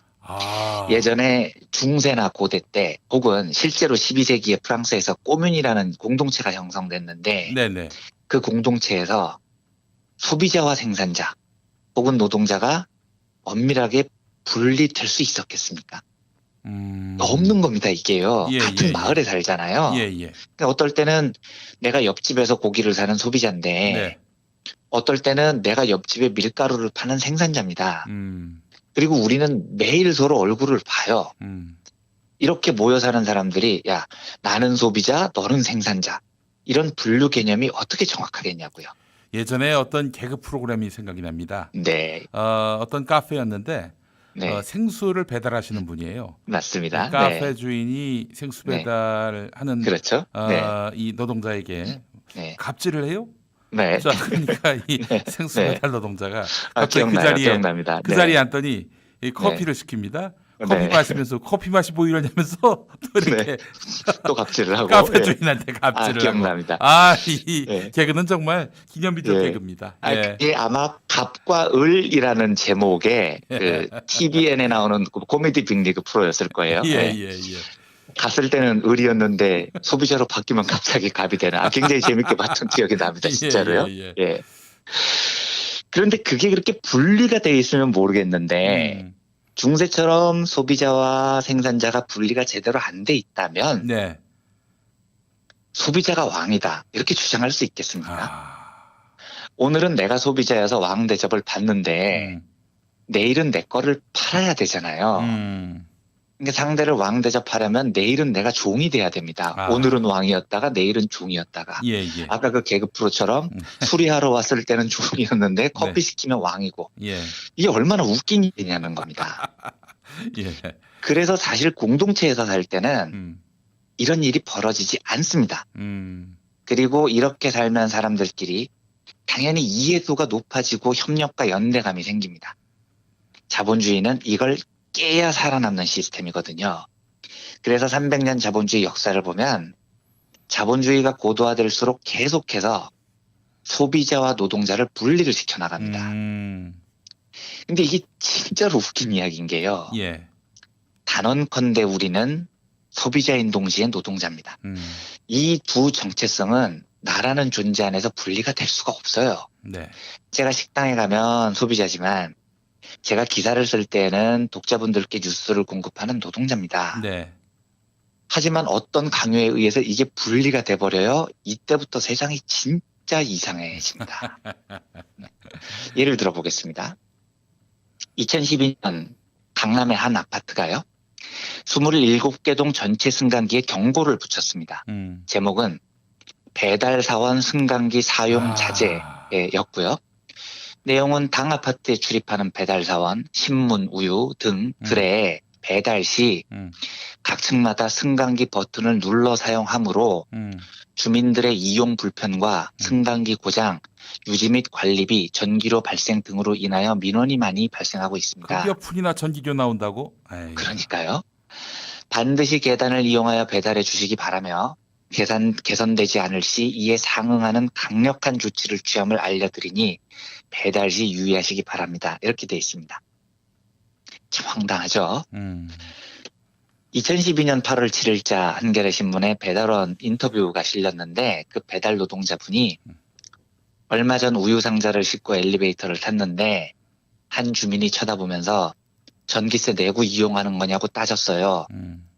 예전에 중세나 고대 때 혹은 실제로 12세기에 프랑스에서 꼬뮌이라는 공동체가 형성됐는데 네네. 그 공동체에서 소비자와 생산자 혹은 노동자가 엄밀하게 분리될 수 있었겠습니까? 없는 겁니다, 이게요. 예, 같은 예, 마을에 살잖아요. 예, 예. 그러니까 어떨 때는 내가 옆집에서 고기를 사는 소비자인데 네. 어떨 때는 내가 옆집에 밀가루를 파는 생산자입니다. 음, 그리고 우리는 매일 서로 얼굴을 봐요. 이렇게 모여 사는 사람들이 야, 나는 소비자, 너는 생산자. 이런 분류 개념이 어떻게 정확하겠냐고요. 예전에 어떤 개그 프로그램이 생각이 납니다. 네, 어떤 카페였는데 네, 생수를 배달하시는 분이에요. 맞습니다. 카페 네, 주인이 생수 네, 배달하는 그렇죠. 네, 이 노동자에게 네, 갑질을 해요. 네, 자, 그러니까 이 네, 생수 네. 배달 노동자가 아, 갑자기 기억나요. 기억납니다. 그 자리에 네, 앉더니 이 네, 커피를 시킵니다. 커피 네, 마시면서 커피 맛이 뭐 이러냐면서 또 네. 이렇게 또 갑질을 하고. 카페 예. 주인한테 아, 갑질을 하고. 기억납니다. 이 예, 개그는 정말 기념비적 예. 개그입니다. 아, 예. 그게 아마 갑과 을이라는 제목의 그 TVN에 나오는 그 코미디 빅리그 프로였을 거예요. 예, 예. 예, 예. 갔을 때는 을이었는데 소비자로 바뀌면 갑자기 갑이 되는. 아, 굉장히 재밌게 봤던 기억이 납니다. 진짜로요. 예, 예. 예. 그런데 그게 그렇게 분리가 돼 있으면 모르겠는데 음, 중세처럼 소비자와 생산자가 분리가 제대로 안 돼 있다면 네. 소비자가 왕이다. 이렇게 주장할 수 있겠습니까? 아, 오늘은 내가 소비자여서 왕 대접을 받는데 음, 내일은 내 거를 팔아야 되잖아요. 음. 그러니까 상대를 왕 대접하려면 내일은 내가 종이 돼야 됩니다. 아. 오늘은 왕이었다가 내일은 종이었다가. 예, 예. 아까 그 개그 프로처럼 수리하러 왔을 때는 종이었는데 커피 시키면 왕이고. 예. 이게 얼마나 웃긴 일이냐는 겁니다. 예. 그래서 사실 공동체에서 살 때는 음. 이런 일이 벌어지지 않습니다. 음. 그리고 이렇게 살면 사람들끼리 당연히 이해도가 높아지고 협력과 연대감이 생깁니다. 자본주의는 이걸 깨야 살아남는 시스템이거든요. 그래서 300년 자본주의 역사를 보면 자본주의가 고도화될수록 계속해서 소비자와 노동자를 분리를 시켜나갑니다. 근데 이게 진짜로 웃긴 이야기인 게요. 예. 단언컨대 우리는 소비자인 동시에 노동자입니다. 이 두 정체성은 나라는 존재 안에서 분리가 될 수가 없어요. 네. 제가 식당에 가면 소비자지만 제가 기사를 쓸 때에는 독자분들께 뉴스를 공급하는 노동자입니다. 네. 하지만 어떤 강요에 의해서 이게 분리가 돼버려요. 이때부터 세상이 진짜 이상해집니다. 예를 들어보겠습니다. 2012년 강남의 한 아파트가요. 27개 동 전체 승강기에 경고를 붙였습니다. 제목은 배달사원 승강기 사용 자제였고요. 내용은 당 아파트에 출입하는 배달사원, 신문, 우유 등들의 배달 시 각 층마다 승강기 버튼을 눌러 사용하므로 주민들의 이용 불편과 승강기 고장, 유지 및 관리비, 전기료 발생 등으로 인하여 민원이 많이 발생하고 있습니다. 급여 푼이나 전기료 나온다고? 에이. 그러니까요. 반드시 계단을 이용하여 배달해 주시기 바라며 개선되지 않을 시 이에 상응하는 강력한 조치를 취함을 알려드리니 배달 시 유의하시기 바랍니다. 이렇게 돼 있습니다. 참 황당하죠. 2012년 8월 7일자 한겨레 신문에 배달원 인터뷰가 실렸는데 그 배달 노동자분이 얼마 전 우유 상자를 싣고 엘리베이터를 탔는데 한 주민이 쳐다보면서 전기세 내고 이용하는 거냐고 따졌어요.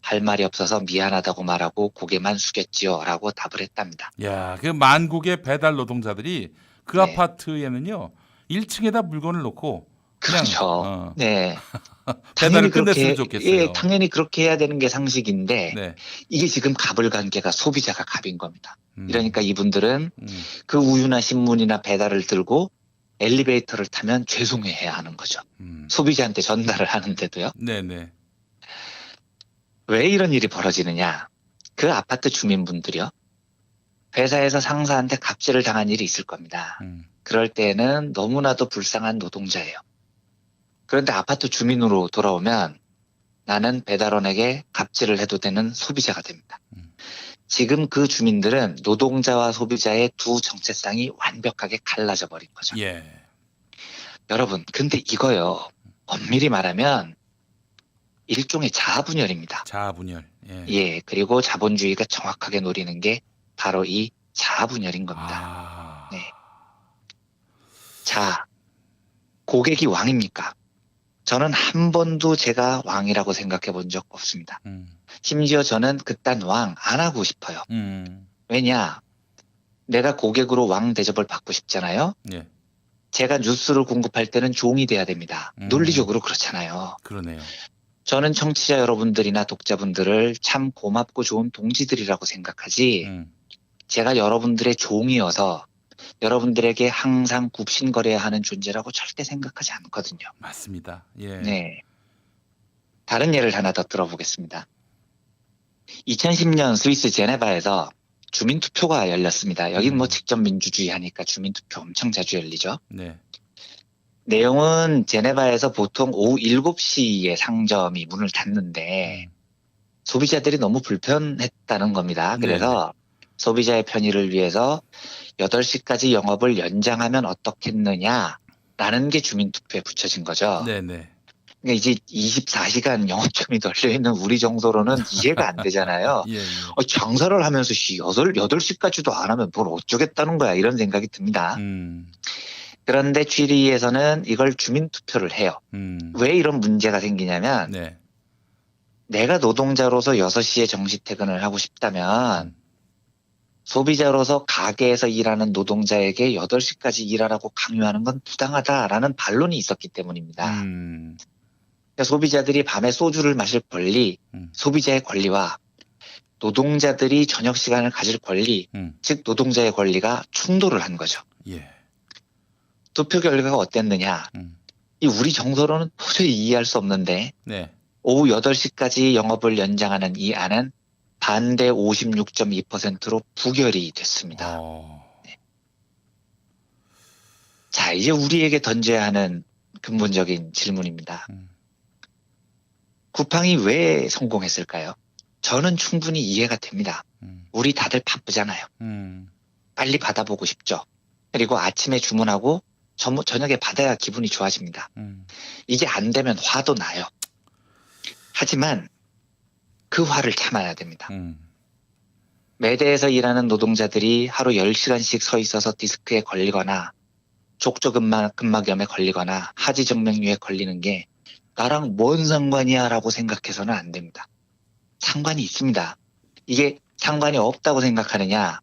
할 말이 없어서 미안하다고 말하고 고개만 숙였지요. 라고 답을 했답니다. 야, 그 만국의 배달 노동자들이 그 네. 아파트에는요 1층에다 물건을 놓고 그냥 그렇죠. 네. 배달을 끝냈으면 좋겠어요. 예, 당연히 그렇게 해야 되는 게 상식인데 네. 이게 지금 갑을 간 게가 소비자가 갑인 겁니다. 음. 이러니까 이분들은 그 우유나 신문이나 배달을 들고 엘리베이터를 타면 죄송해해야 하는 거죠. 소비자한테 전달을 하는데도요. 네네. 왜 이런 일이 벌어지느냐. 그 아파트 주민분들이요. 회사에서 상사한테 갑질을 당한 일이 있을 겁니다. 그럴 때에는 너무나도 불쌍한 노동자예요. 그런데 아파트 주민으로 돌아오면 나는 배달원에게 갑질을 해도 되는 소비자가 됩니다. 지금 그 주민들은 노동자와 소비자의 두 정체성이 완벽하게 갈라져 버린 거죠. 예. 여러분, 근데 이거요. 엄밀히 말하면 일종의 자아분열입니다. 자아분열. 예. 예, 그리고 자본주의가 정확하게 노리는 게 바로 이 자아분열인 겁니다. 아. 네. 자, 고객이 왕입니까? 저는 한 번도 제가 왕이라고 생각해 본 적 없습니다. 심지어 저는 그딴 왕 안 하고 싶어요. 왜냐? 내가 고객으로 왕 대접을 받고 싶잖아요. 예. 제가 뉴스를 공급할 때는 종이 돼야 됩니다. 논리적으로 그렇잖아요. 그러네요. 저는 청취자 여러분들이나 독자분들을 참 고맙고 좋은 동지들이라고 생각하지, 제가 여러분들의 종이어서 여러분들에게 항상 굽신거려야 하는 존재라고 절대 생각하지 않거든요. 맞습니다. 예. 네. 다른 예를 하나 더 들어보겠습니다. 2010년 스위스 제네바에서 주민투표가 열렸습니다. 여긴 뭐 직접 민주주의 하니까 주민투표 엄청 자주 열리죠. 네. 내용은 제네바에서 보통 오후 7시에 상점이 문을 닫는데 소비자들이 너무 불편했다는 겁니다. 그래서 소비자의 편의를 위해서 8시까지 영업을 연장하면 어떻겠느냐라는 게 주민투표에 붙여진 거죠. 네네. 그러니까 이제 24시간 영업점이 널려있는 우리 정서로는 이해가 안 되잖아요. 예, 예. 장사를 하면서 8시까지도 안 하면 뭘 어쩌겠다는 거야, 이런 생각이 듭니다. 그런데 취리에서는 이걸 주민투표를 해요. 왜 이런 문제가 생기냐면 네. 내가 노동자로서 6시에 정시 퇴근을 하고 싶다면 소비자로서 가게에서 일하는 노동자에게 8시까지 일하라고 강요하는 건 부당하다라는 반론이 있었기 때문입니다. 그러니까 소비자들이 밤에 소주를 마실 권리, 소비자의 권리와 노동자들이 저녁 시간을 가질 권리, 즉 노동자의 권리가 충돌을 한 거죠. 예. 투표 결과가 어땠느냐? 이 우리 정서로는 도저히 이해할 수 없는데 네. 오후 8시까지 영업을 연장하는 이 안은 반대 56.2%로 부결이 됐습니다. 네. 자, 이제 우리에게 던져야 하는 근본적인 질문입니다. 쿠팡이 왜 성공했을까요? 저는 충분히 이해가 됩니다. 우리 다들 바쁘잖아요. 빨리 받아보고 싶죠. 그리고 아침에 주문하고 저녁에 받아야 기분이 좋아집니다. 이게 안 되면 화도 나요. 하지만 그 화를 참아야 됩니다. 매대에서 일하는 노동자들이 하루 10시간씩 서 있어서 디스크에 걸리거나 족저근막염에 걸리거나 하지정맥류에 걸리는 게 나랑 뭔 상관이야 라고 생각해서는 안 됩니다. 상관이 있습니다. 이게 상관이 없다고 생각하느냐,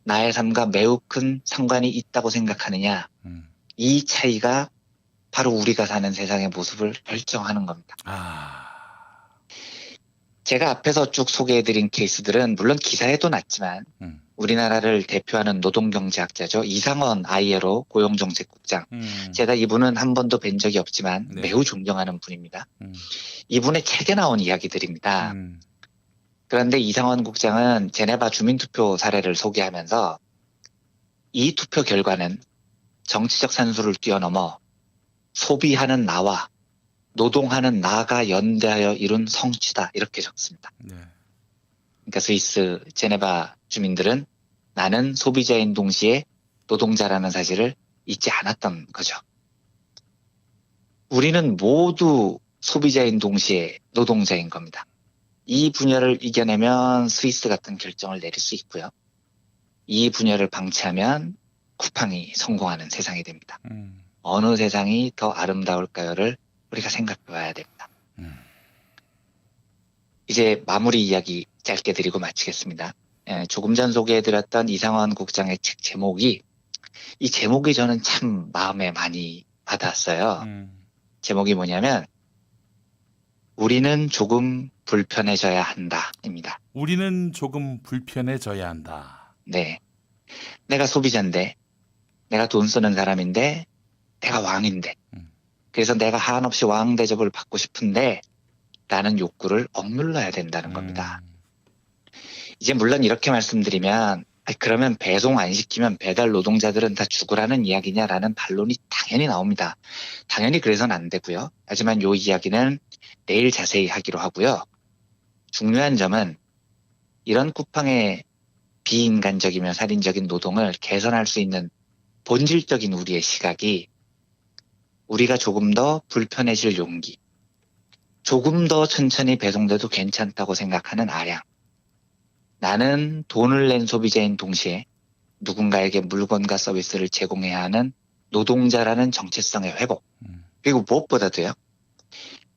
나의 삶과 매우 큰 상관이 있다고 생각하느냐, 이 차이가 바로 우리가 사는 세상의 모습을 결정하는 겁니다. 제가 앞에서 쭉 소개해드린 케이스들은 물론 기사에도 났지만 우리나라를 대표하는 노동경제학자죠. 이상원 ILO 고용정책국장. 제가 이분은 한 번도 뵌 적이 없지만 네. 매우 존경하는 분입니다. 이분의 책에 나온 이야기들입니다. 그런데 이상원 국장은 제네바 주민투표 사례를 소개하면서 이 투표 결과는 정치적 산술을 뛰어넘어 소비하는 나와 노동하는 나가 연대하여 이룬 성취다, 이렇게 적습니다. 네. 그러니까 스위스 제네바 주민들은 나는 소비자인 동시에 노동자라는 사실을 잊지 않았던 거죠. 우리는 모두 소비자인 동시에 노동자인 겁니다. 이 분열을 이겨내면 스위스 같은 결정을 내릴 수 있고요. 이 분열을 방치하면 쿠팡이 성공하는 세상이 됩니다. 어느 세상이 더 아름다울까요를 우리가 생각해 봐야 됩니다. 이제 마무리 이야기 짧게 드리고 마치겠습니다. 조금 전 소개해드렸던 이상원 국장의 책 제목이, 이 제목이 저는 참 마음에 많이 와닿았어요. 제목이 뭐냐면 우리는 조금 불편해져야 한다입니다. 우리는 조금 불편해져야 한다. 네, 내가 소비자인데, 내가 돈 쓰는 사람인데, 내가 왕인데, 그래서 내가 한없이 왕 대접을 받고 싶은데 라는 욕구를 억눌러야 된다는 겁니다. 이제 물론 이렇게 말씀드리면 그러면 배송 안 시키면 배달 노동자들은 다 죽으라는 이야기냐라는 반론이 당연히 나옵니다. 당연히 그래서는 안 되고요. 하지만 이 이야기는 내일 자세히 하기로 하고요. 중요한 점은 이런 쿠팡의 비인간적이며 살인적인 노동을 개선할 수 있는 본질적인 우리의 시각이 우리가 조금 더 불편해질 용기, 조금 더 천천히 배송돼도 괜찮다고 생각하는 아량, 나는 돈을 낸 소비자인 동시에 누군가에게 물건과 서비스를 제공해야 하는 노동자라는 정체성의 회복, 그리고 무엇보다도요.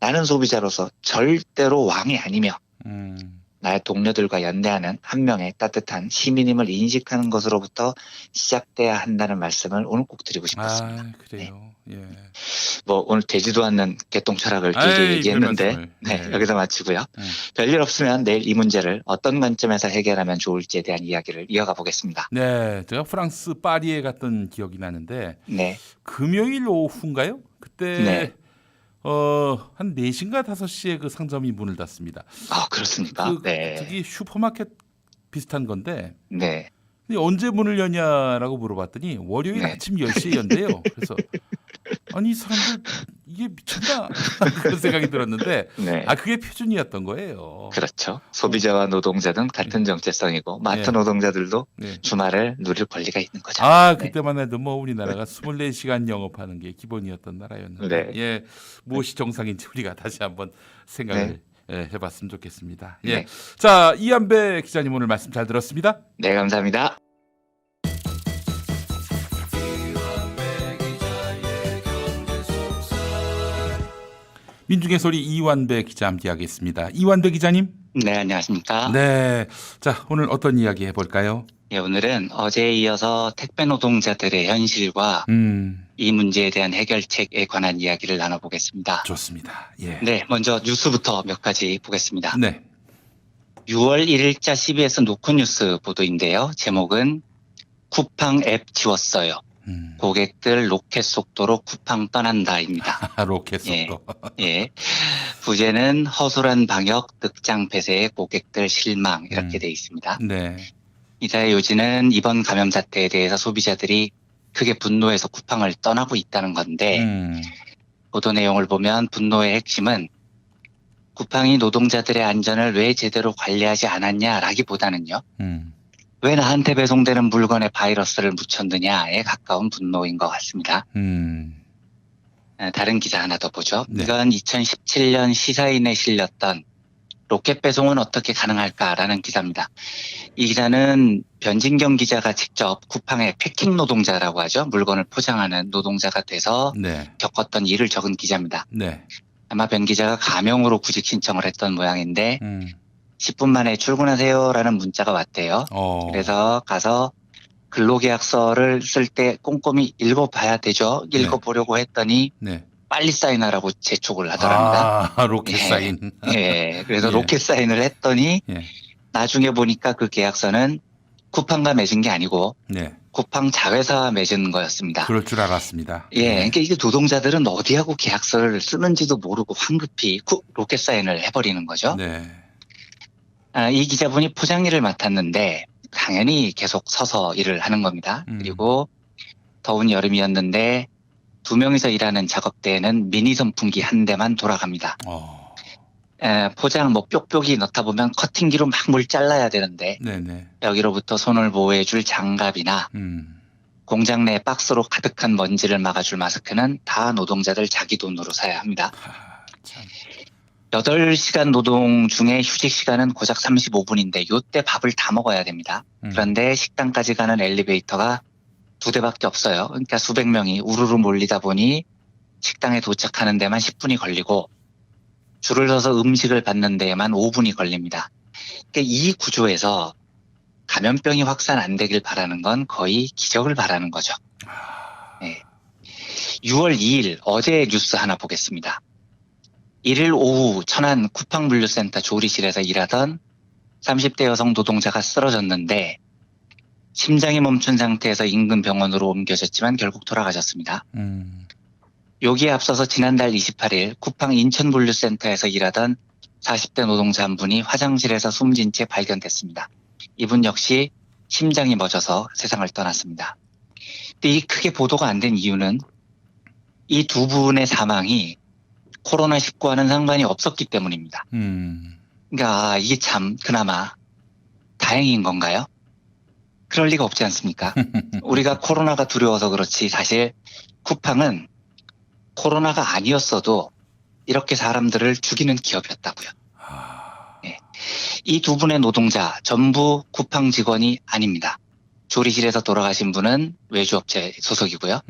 나는 소비자로서 절대로 왕이 아니며 나의 동료들과 연대하는 한 명의 따뜻한 시민임을 인식하는 것으로부터 시작돼야 한다는 말씀을 오늘 꼭 드리고 싶었습니다. 아, 그래요. 예. 뭐 오늘 되지도 않는 개똥 철학을 길게 아이, 얘기했는데 별 말씀을. 네. 여기서 마치고요. 별일 없으면 내일 이 문제를 어떤 관점에서 해결하면 좋을지에 대한 이야기를 이어가 보겠습니다. 네, 제가 프랑스 파리에 갔던 기억이 나는데 네. 금요일 오후인가요? 그때 네. 한 4시인가 5시에 그 상점이 문을 닫습니다. 아, 그렇습니까? 네. 저기 슈퍼마켓 비슷한 건데 네. 근데 언제 문을 여냐라고 물어봤더니 월요일 네. 아침 10시에 연대요. 그래서 아니 이 사람들 이게 미쳤나 그런 생각이 들었는데 네. 그게 표준이었던 거예요. 그렇죠. 소비자와 노동자는 같은 정체성이고 마트 네. 노동자들도 네. 주말을 누릴 권리가 있는 거죠. 네. 그때만 해도 뭐 우리나라가 24시간 영업하는 게 기본이었던 나라였는데 네. 예, 무엇이 정상인지 우리가 다시 한번 생각을 해봤으면 좋겠습니다. 예, 네. 자 이한배 기자님 오늘 말씀 잘 들었습니다. 네, 감사합니다. 민중의 소리 이완배 기자 함께하겠습니다. 이완배 기자님. 네, 안녕하십니까? 네, 자 오늘 어떤 이야기 해볼까요? 예, 오늘은 어제에 이어서 택배 노동자들의 현실과 이 문제에 대한 해결책에 관한 이야기를 나눠보겠습니다. 좋습니다. 예. 네, 먼저 뉴스부터 몇 가지 보겠습니다. 네. 6월 1일자 CBS 노컷뉴스 보도인데요. 제목은 쿠팡 앱 지웠어요. 고객들 로켓 속도로 쿠팡 떠난다입니다. 로켓 속도. 예. 부제는 허술한 방역, 늑장 폐쇄에 고객들 실망 이렇게 돼 있습니다. 네. 기사의 요지는 이번 감염 사태에 대해서 소비자들이 크게 분노해서 쿠팡을 떠나고 있다는 건데 보도 내용을 보면 분노의 핵심은 쿠팡이 노동자들의 안전을 왜 제대로 관리하지 않았냐라기보다는요. 왜 나한테 배송되는 물건에 바이러스를 묻혔느냐에 가까운 분노인 것 같습니다. 다른 기사 하나 더 보죠. 네. 이건 2017년 시사인에 실렸던 로켓 배송은 어떻게 가능할까라는 기사입니다. 이 기사는 변진경 기자가 직접 쿠팡의 패킹 노동자라고 하죠. 물건을 포장하는 노동자가 돼서 겪었던 일을 적은 기자입니다. 네. 아마 변 기자가 가명으로 구직 신청을 했던 모양인데 10분 만에 출근하세요라는 문자가 왔대요. 그래서 가서 근로계약서를 쓸 때 꼼꼼히 읽어봐야 되죠. 읽어보려고 했더니 빨리 사인하라고 재촉을 하더랍니다. 로켓 사인. 예, 그래서 로켓 사인을 했더니 나중에 보니까 그 계약서는 쿠팡과 맺은 게 아니고 쿠팡 자회사와 맺은 거였습니다. 그럴 줄 알았습니다. 예, 그러니까 이게 노동자들은 어디하고 계약서를 쓰는지도 모르고 황급히 로켓 사인을 해버리는 거죠. 이 기자분이 포장 일을 맡았는데 당연히 계속 서서 일을 하는 겁니다. 그리고 더운 여름이었는데 2명이서 일하는 작업대에는 미니 선풍기 한 대만 돌아갑니다. 포장 뭐 뾱뾱이 넣다 보면 커팅기로 막 물 잘라야 되는데 여기로부터 손을 보호해줄 장갑이나 공장 내 박스로 가득한 먼지를 막아줄 마스크는 다 노동자들 자기 돈으로 사야 합니다. 8시간 노동 중에 휴식 시간은 고작 35분인데 요때 밥을 다 먹어야 됩니다. 그런데 식당까지 가는 엘리베이터가 2대밖에 없어요. 그러니까 수백 명이 우르르 몰리다 보니 식당에 도착하는 데만 10분이 걸리고 줄을 서서 음식을 받는 데에만 5분이 걸립니다. 그러니까 이 구조에서 감염병이 확산 안 되길 바라는 건 거의 기적을 바라는 거죠. 6월 2일 어제 뉴스 하나 보겠습니다. 1일 오후 천안 쿠팡 물류센터 조리실에서 일하던 30대 여성 노동자가 쓰러졌는데 심장이 멈춘 상태에서 인근 병원으로 옮겨졌지만 결국 돌아가셨습니다. 여기에 앞서서 지난달 28일 쿠팡 인천 물류센터에서 일하던 40대 노동자 한 분이 화장실에서 숨진 채 발견됐습니다. 이분 역시 심장이 멎어서 세상을 떠났습니다. 근데 이 크게 보도가 안 된 이유는 이 두 분의 사망이 코로나19와는 상관이 없었기 때문입니다. 그러니까 이게 참 그나마 다행인 건가요? 그럴 리가 없지 않습니까? 우리가 코로나가 두려워서 그렇지 사실 쿠팡은 코로나가 아니었어도 이렇게 사람들을 죽이는 기업이었다고요. 이 두 분의 노동자 전부 쿠팡 직원이 아닙니다. 조리실에서 돌아가신 분은 외주업체 소속이고요.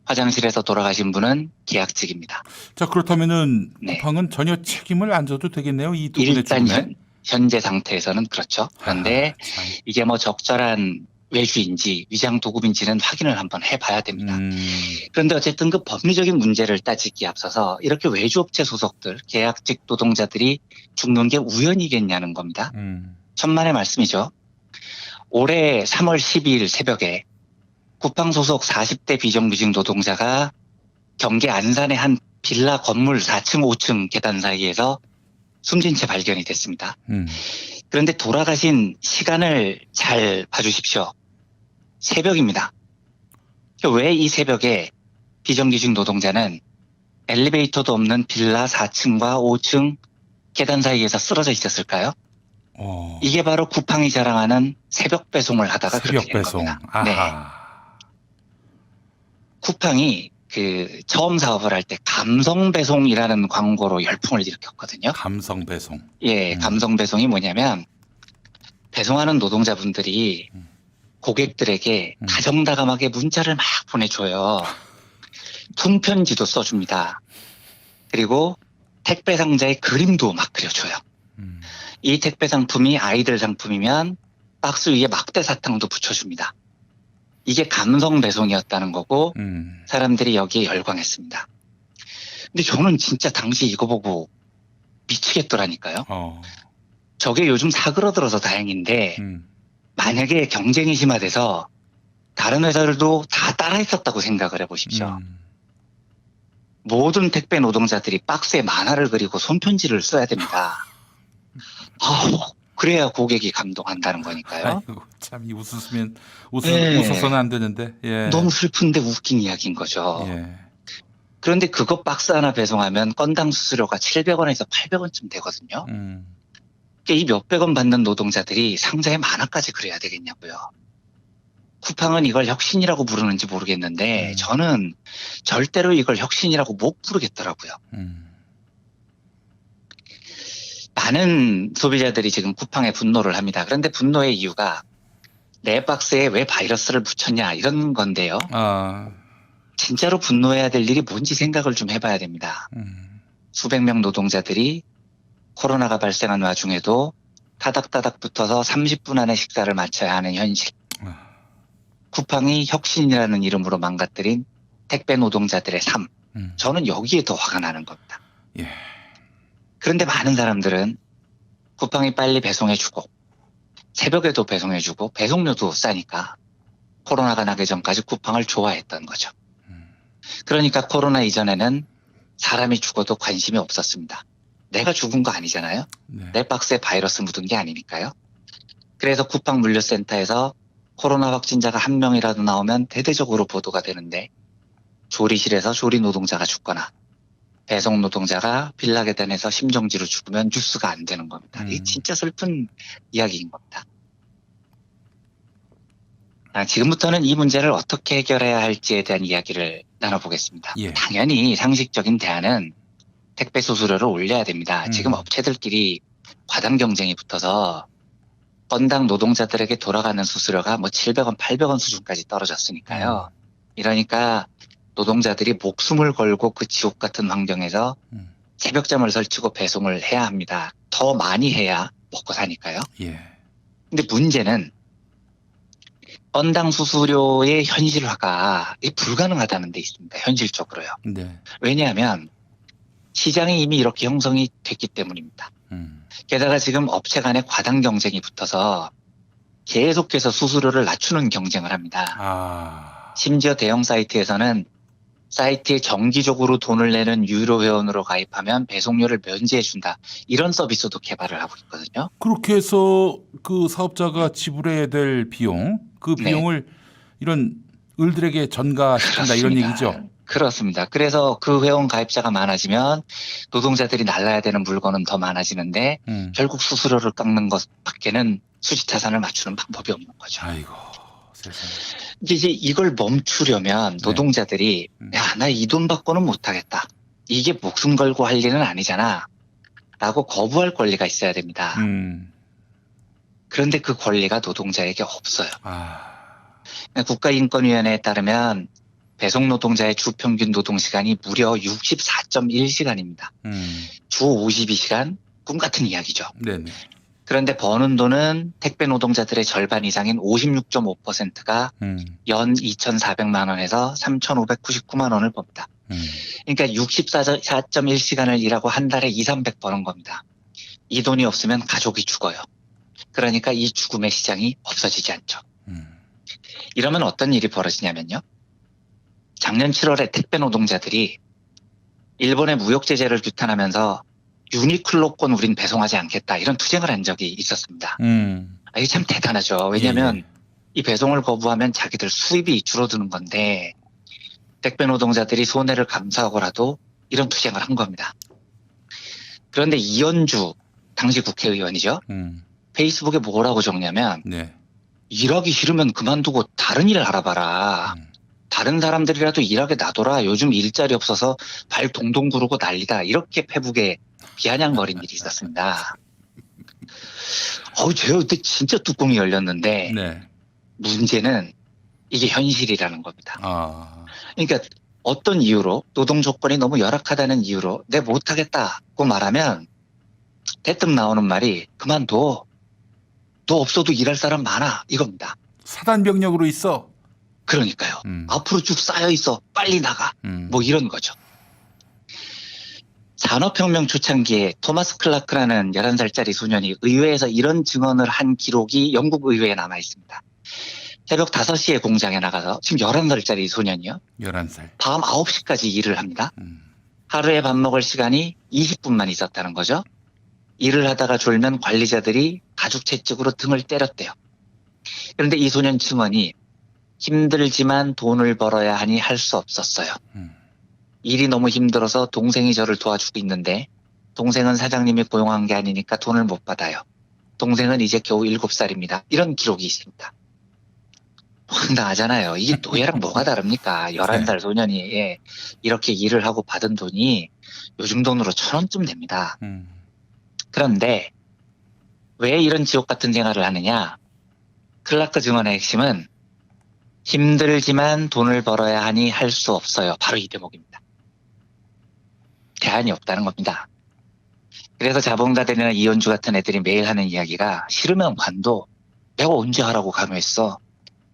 화장실에서 돌아가신 분은 계약직입니다. 자, 그렇다면은 네. 쿠팡은 전혀 책임을 안 져도 되겠네요. 이 두 분의 일단 죽음에. 현재 상태에서는 그렇죠. 그런데 참. 이게 뭐 적절한 외주인지 위장 도급인지는 확인을 한번 해봐야 됩니다. 그런데 어쨌든 그 법리적인 문제를 따지기에 앞서서 이렇게 외주업체 소속들, 계약직 노동자들이 죽는 게 우연이겠냐는 겁니다. 천만의 말씀이죠. 올해 3월 12일 새벽에 쿠팡 소속 40대 비정규직 노동자가 경기 안산의 한 빌라 건물 4층, 5층 계단 사이에서 숨진 채 발견이 됐습니다. 그런데 돌아가신 시간을 잘 봐주십시오. 새벽입니다. 왜 이 새벽에 비정규직 노동자는 엘리베이터도 없는 빌라 4층과 5층 계단 사이에서 쓰러져 있었을까요? 이게 바로 쿠팡이 자랑하는 새벽 배송을 하다가 새벽 그렇게 된 배송. 겁니다. 아하. 네. 쿠팡이 그 처음 사업을 할 때 감성 배송이라는 광고로 열풍을 일으켰거든요. 감성 배송. 예, 감성 배송이 뭐냐면 배송하는 노동자분들이 고객들에게 다정다감하게 문자를 막 보내줘요. 손편지도 써줍니다. 그리고 택배 상자에 그림도 막 그려줘요. 이 택배 상품이 아이들 상품이면 박스 위에 막대 사탕도 붙여줍니다. 이게 감성 배송이었다는 거고 사람들이 여기에 열광했습니다. 근데 저는 진짜 당시 이거 보고 미치겠더라니까요. 저게 요즘 사그러들어서 다행인데 만약에 경쟁이 심화돼서 다른 회사들도 다 따라했었다고 생각을 해보십시오. 모든 택배 노동자들이 박스에 만화를 그리고 손편지를 써야 됩니다. 그래야 고객이 감동한다는 거니까요. 아이고, 참, 이 웃으면 예. 웃어서는 안 되는데. 예. 너무 슬픈데 웃긴 이야기인 거죠. 예. 그런데 그거 박스 하나 배송하면 건당 수수료가 700원에서 800원쯤 되거든요. 이 몇백 원 받는 노동자들이 상자에 만화까지 그려야 되겠냐고요. 쿠팡은 이걸 혁신이라고 부르는지 모르겠는데 저는 절대로 이걸 혁신이라고 못 부르겠더라고요. 많은 소비자들이 지금 쿠팡에 분노를 합니다. 그런데 분노의 이유가 내 박스에 왜 바이러스를 붙였냐 이런 건데요. 진짜로 분노해야 될 일이 뭔지 생각을 좀 해봐야 됩니다. 수백 명 노동자들이 코로나가 발생한 와중에도 타닥타닥 붙어서 30분 안에 식사를 마쳐야 하는 현실. 쿠팡이 혁신이라는 이름으로 망가뜨린 택배 노동자들의 삶. 저는 여기에 더 화가 나는 겁니다. 예. 그런데 많은 사람들은 쿠팡이 빨리 배송해주고 새벽에도 배송해주고 배송료도 싸니까 코로나가 나기 전까지 쿠팡을 좋아했던 거죠. 그러니까 코로나 이전에는 사람이 죽어도 관심이 없었습니다. 내가 죽은 거 아니잖아요. 네. 내 박스에 바이러스 묻은 게 아니니까요. 그래서 쿠팡 물류센터에서 코로나 확진자가 한 명이라도 나오면 대대적으로 보도가 되는데 조리실에서 조리 노동자가 죽거나 배송 노동자가 빌라 계단에서 심정지로 죽으면 뉴스가 안 되는 겁니다. 이게 진짜 슬픈 이야기인 겁니다. 지금부터는 이 문제를 어떻게 해결해야 할지에 대한 이야기를 나눠보겠습니다. 예. 당연히 상식적인 대안은 택배 수수료를 올려야 됩니다. 지금 업체들끼리 과당 경쟁이 붙어서 건당 노동자들에게 돌아가는 수수료가 뭐 700원, 800원 수준까지 떨어졌으니까요. 이러니까 노동자들이 목숨을 걸고 그 지옥 같은 환경에서 새벽잠을 설치고 배송을 해야 합니다. 더 많이 해야 먹고 사니까요. 예. 근데 문제는 건당 수수료의 현실화가 불가능하다는 데 있습니다. 현실적으로요. 네. 왜냐하면 시장이 이미 이렇게 형성이 됐기 때문입니다. 게다가 지금 업체 간의 과당 경쟁이 붙어서 계속해서 수수료를 낮추는 경쟁을 합니다. 심지어 대형 사이트에서는 사이트에 정기적으로 돈을 내는 유료 회원으로 가입하면 배송료를 면제해준다. 이런 서비스도 개발을 하고 있거든요. 그렇게 해서 그 사업자가 지불해야 될 비용, 그 비용을 이런 을들에게 전가시킨다 이런 얘기죠. 그렇습니다. 그래서 그 회원 가입자가 많아지면 노동자들이 날라야 되는 물건은 더 많아지는데 결국 수수료를 깎는 것밖에는 수지타산을 맞추는 방법이 없는 거죠. 아이고, 세상에. 이제 이걸 멈추려면 노동자들이 야, 나 이 돈 받고는 못하겠다. 이게 목숨 걸고 할 일은 아니잖아. 라고 거부할 권리가 있어야 됩니다. 그런데 그 권리가 노동자에게 없어요. 국가인권위원회에 따르면 배송 노동자의 주 평균 노동 시간이 무려 64.1시간입니다. 주 52시간, 꿈 같은 이야기죠. 네네. 그런데 버는 돈은 택배 노동자들의 절반 이상인 56.5%가 연 2,400만 원에서 3,599만 원을 법니다. 그러니까 64.1시간을 일하고 한 달에 2,300 버는 겁니다. 이 돈이 없으면 가족이 죽어요. 그러니까 이 죽음의 시장이 없어지지 않죠. 이러면 어떤 일이 벌어지냐면요. 작년 7월에 택배 노동자들이 일본의 무역 제재를 규탄하면서 유니클로권 우린 배송하지 않겠다 이런 투쟁을 한 적이 있었습니다. 이게 참 대단하죠. 왜냐하면 이 배송을 거부하면 자기들 수입이 줄어드는 건데 택배 노동자들이 손해를 감수하고라도 이런 투쟁을 한 겁니다. 그런데 이현주 당시 국회의원이죠. 페이스북에 뭐라고 적냐면 네. 일하기 싫으면 그만두고 다른 일을 알아봐라. 다른 사람들이라도 일하게 놔둬라. 요즘 일자리 없어서 발 동동 구르고 난리다. 이렇게 페북에 비아냥거린 일이 있었습니다. 제가 그때 진짜 뚜껑이 열렸는데 네. 문제는 이게 현실이라는 겁니다. 아. 그러니까 어떤 이유로 노동 조건이 너무 열악하다는 이유로 내 못하겠다고 말하면 대뜸 나오는 말이 그만둬. 너 없어도 일할 사람 많아. 이겁니다. 사단병력으로 있어. 그러니까요. 앞으로 쭉 쌓여 있어. 빨리 나가. 뭐 이런 거죠. 산업혁명 초창기에 토마스 클라크라는 11살짜리 소년이 의회에서 이런 증언을 한 기록이 영국 의회에 남아 있습니다. 새벽 5시에 공장에 나가서 지금 11살짜리 소년이요. 11살. 밤 9시까지 일을 합니다. 하루에 밥 먹을 시간이 20분만 있었다는 거죠. 일을 하다가 졸면 관리자들이 가죽 채찍으로 등을 때렸대요. 그런데 이 소년 증언이 힘들지만 돈을 벌어야 하니 할 수 없었어요. 일이 너무 힘들어서 동생이 저를 도와주고 있는데 동생은 사장님이 고용한 게 아니니까 돈을 못 받아요. 동생은 이제 겨우 7살입니다. 이런 기록이 있습니다. 황당하잖아요. 이게 노예랑 뭐가 다릅니까? 11살 소년이 이렇게 일을 하고 받은 돈이 요즘 돈으로 1,000원쯤 됩니다. 그런데 왜 이런 지옥 같은 생활을 하느냐? 클라크 증언의 핵심은 힘들지만 돈을 벌어야 하니 할 수 없어요. 바로 이 대목입니다. 대안이 없다는 겁니다. 그래서 자본가들이나 이현주 같은 애들이 매일 하는 이야기가 싫으면 관둬. 내가 언제 하라고 강요했어.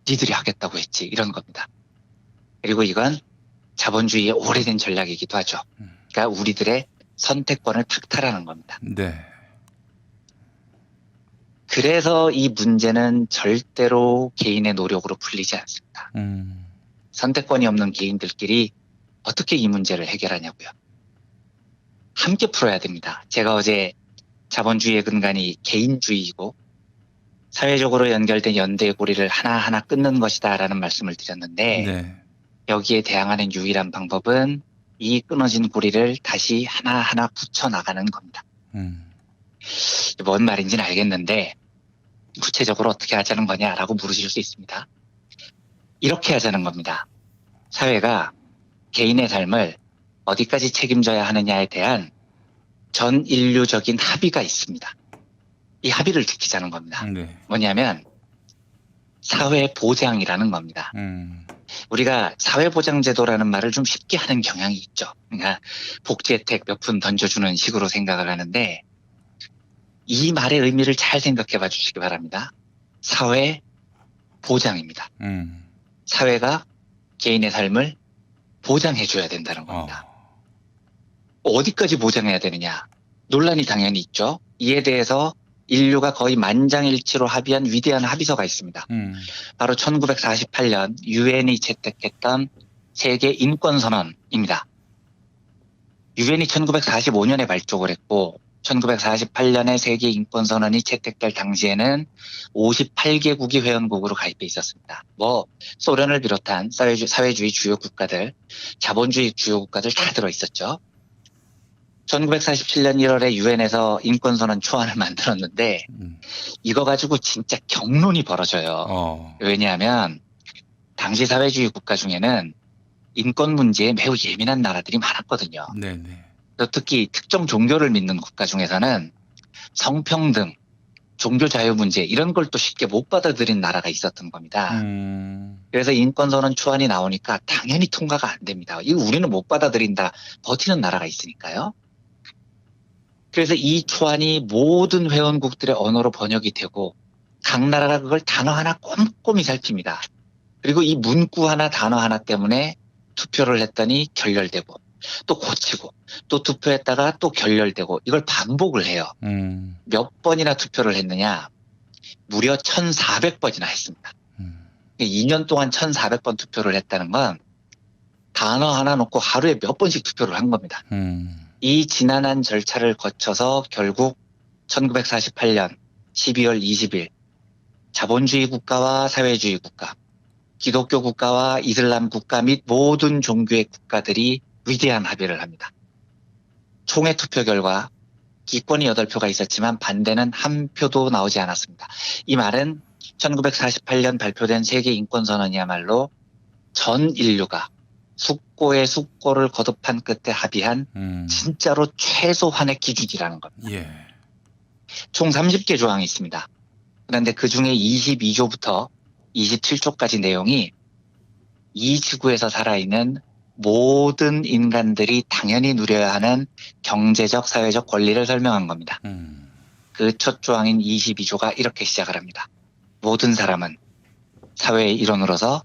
니들이 하겠다고 했지. 이런 겁니다. 그리고 이건 자본주의의 오래된 전략이기도 하죠. 그러니까 우리들의 선택권을 박탈하는 겁니다. 네. 그래서 이 문제는 절대로 개인의 노력으로 풀리지 않습니다. 선택권이 없는 개인들끼리 어떻게 이 문제를 해결하냐고요. 함께 풀어야 됩니다. 제가 어제 자본주의의 근간이 개인주의이고 사회적으로 연결된 연대의 고리를 하나하나 끊는 것이다 라는 말씀을 드렸는데 네. 여기에 대항하는 유일한 방법은 이 끊어진 고리를 다시 하나하나 붙여나가는 겁니다. 뭔 말인지는 알겠는데 구체적으로 어떻게 하자는 거냐라고 물으실 수 있습니다. 이렇게 하자는 겁니다. 사회가 개인의 삶을 어디까지 책임져야 하느냐에 대한 전 인류적인 합의가 있습니다. 이 합의를 지키자는 겁니다. 네. 뭐냐면 사회보장이라는 겁니다. 우리가 사회보장제도라는 말을 좀 쉽게 하는 경향이 있죠. 그러니까 복지혜택 몇 푼 던져주는 식으로 생각을 하는데 이 말의 의미를 잘 생각해 봐 주시기 바랍니다. 사회보장입니다. 사회가 개인의 삶을 보장해 줘야 된다는 겁니다. 어디까지 보장해야 되느냐? 논란이 당연히 있죠. 이에 대해서 인류가 거의 만장일치로 합의한 위대한 합의서가 있습니다. 바로 1948년 유엔이 채택했던 세계 인권선언입니다. 유엔이 1945년에 발족을 했고 1948년에 세계 인권선언이 채택될 당시에는 58개국이 회원국으로 가입해 있었습니다. 소련을 비롯한 사회주의 주요 국가들, 자본주의 주요 국가들 다 들어있었죠. 1947년 1월에 유엔에서 인권선언 초안을 만들었는데 이거 가지고 진짜 격론이 벌어져요. 왜냐하면 당시 사회주의 국가 중에는 인권 문제에 매우 예민한 나라들이 많았거든요. 네네. 또 특히 특정 종교를 믿는 국가 중에서는 성평등, 종교 자유 문제 이런 걸 또 쉽게 못 받아들인 나라가 있었던 겁니다. 그래서 인권선언 초안이 나오니까 당연히 통과가 안 됩니다. 이거 우리는 못 받아들인다. 버티는 나라가 있으니까요. 그래서 이 초안이 모든 회원국들의 언어로 번역이 되고 각 나라가 그걸 단어 하나 꼼꼼히 살핍니다. 그리고 이 문구 하나 단어 하나 때문에 투표를 했더니 결렬되고 또 고치고 또 투표했다가 또 결렬되고 이걸 반복을 해요. 몇 번이나 투표를 했느냐? 무려 1,400번이나 했습니다. 2년 동안 1,400번 투표를 했다는 건 단어 하나 놓고 하루에 몇 번씩 투표를 한 겁니다. 이 지난한 절차를 거쳐서 결국 1948년 12월 20일 자본주의 국가와 사회주의 국가, 기독교 국가와 이슬람 국가 및 모든 종교의 국가들이 위대한 합의를 합니다. 총회 투표 결과 기권이 8표가 있었지만 반대는 한 표도 나오지 않았습니다. 이 말은 1948년 발표된 세계인권선언이야말로 전 인류가 숙고의 숙고를 거듭한 끝에 합의한 진짜로 최소한의 기준이라는 겁니다. 예. 총 30개 조항이 있습니다. 그런데 그중에 22조부터 27조까지 내용이 이 지구에서 살아있는 모든 인간들이 당연히 누려야 하는 경제적, 사회적 권리를 설명한 겁니다. 그 첫 조항인 22조가 이렇게 시작을 합니다. 모든 사람은 사회의 일원으로서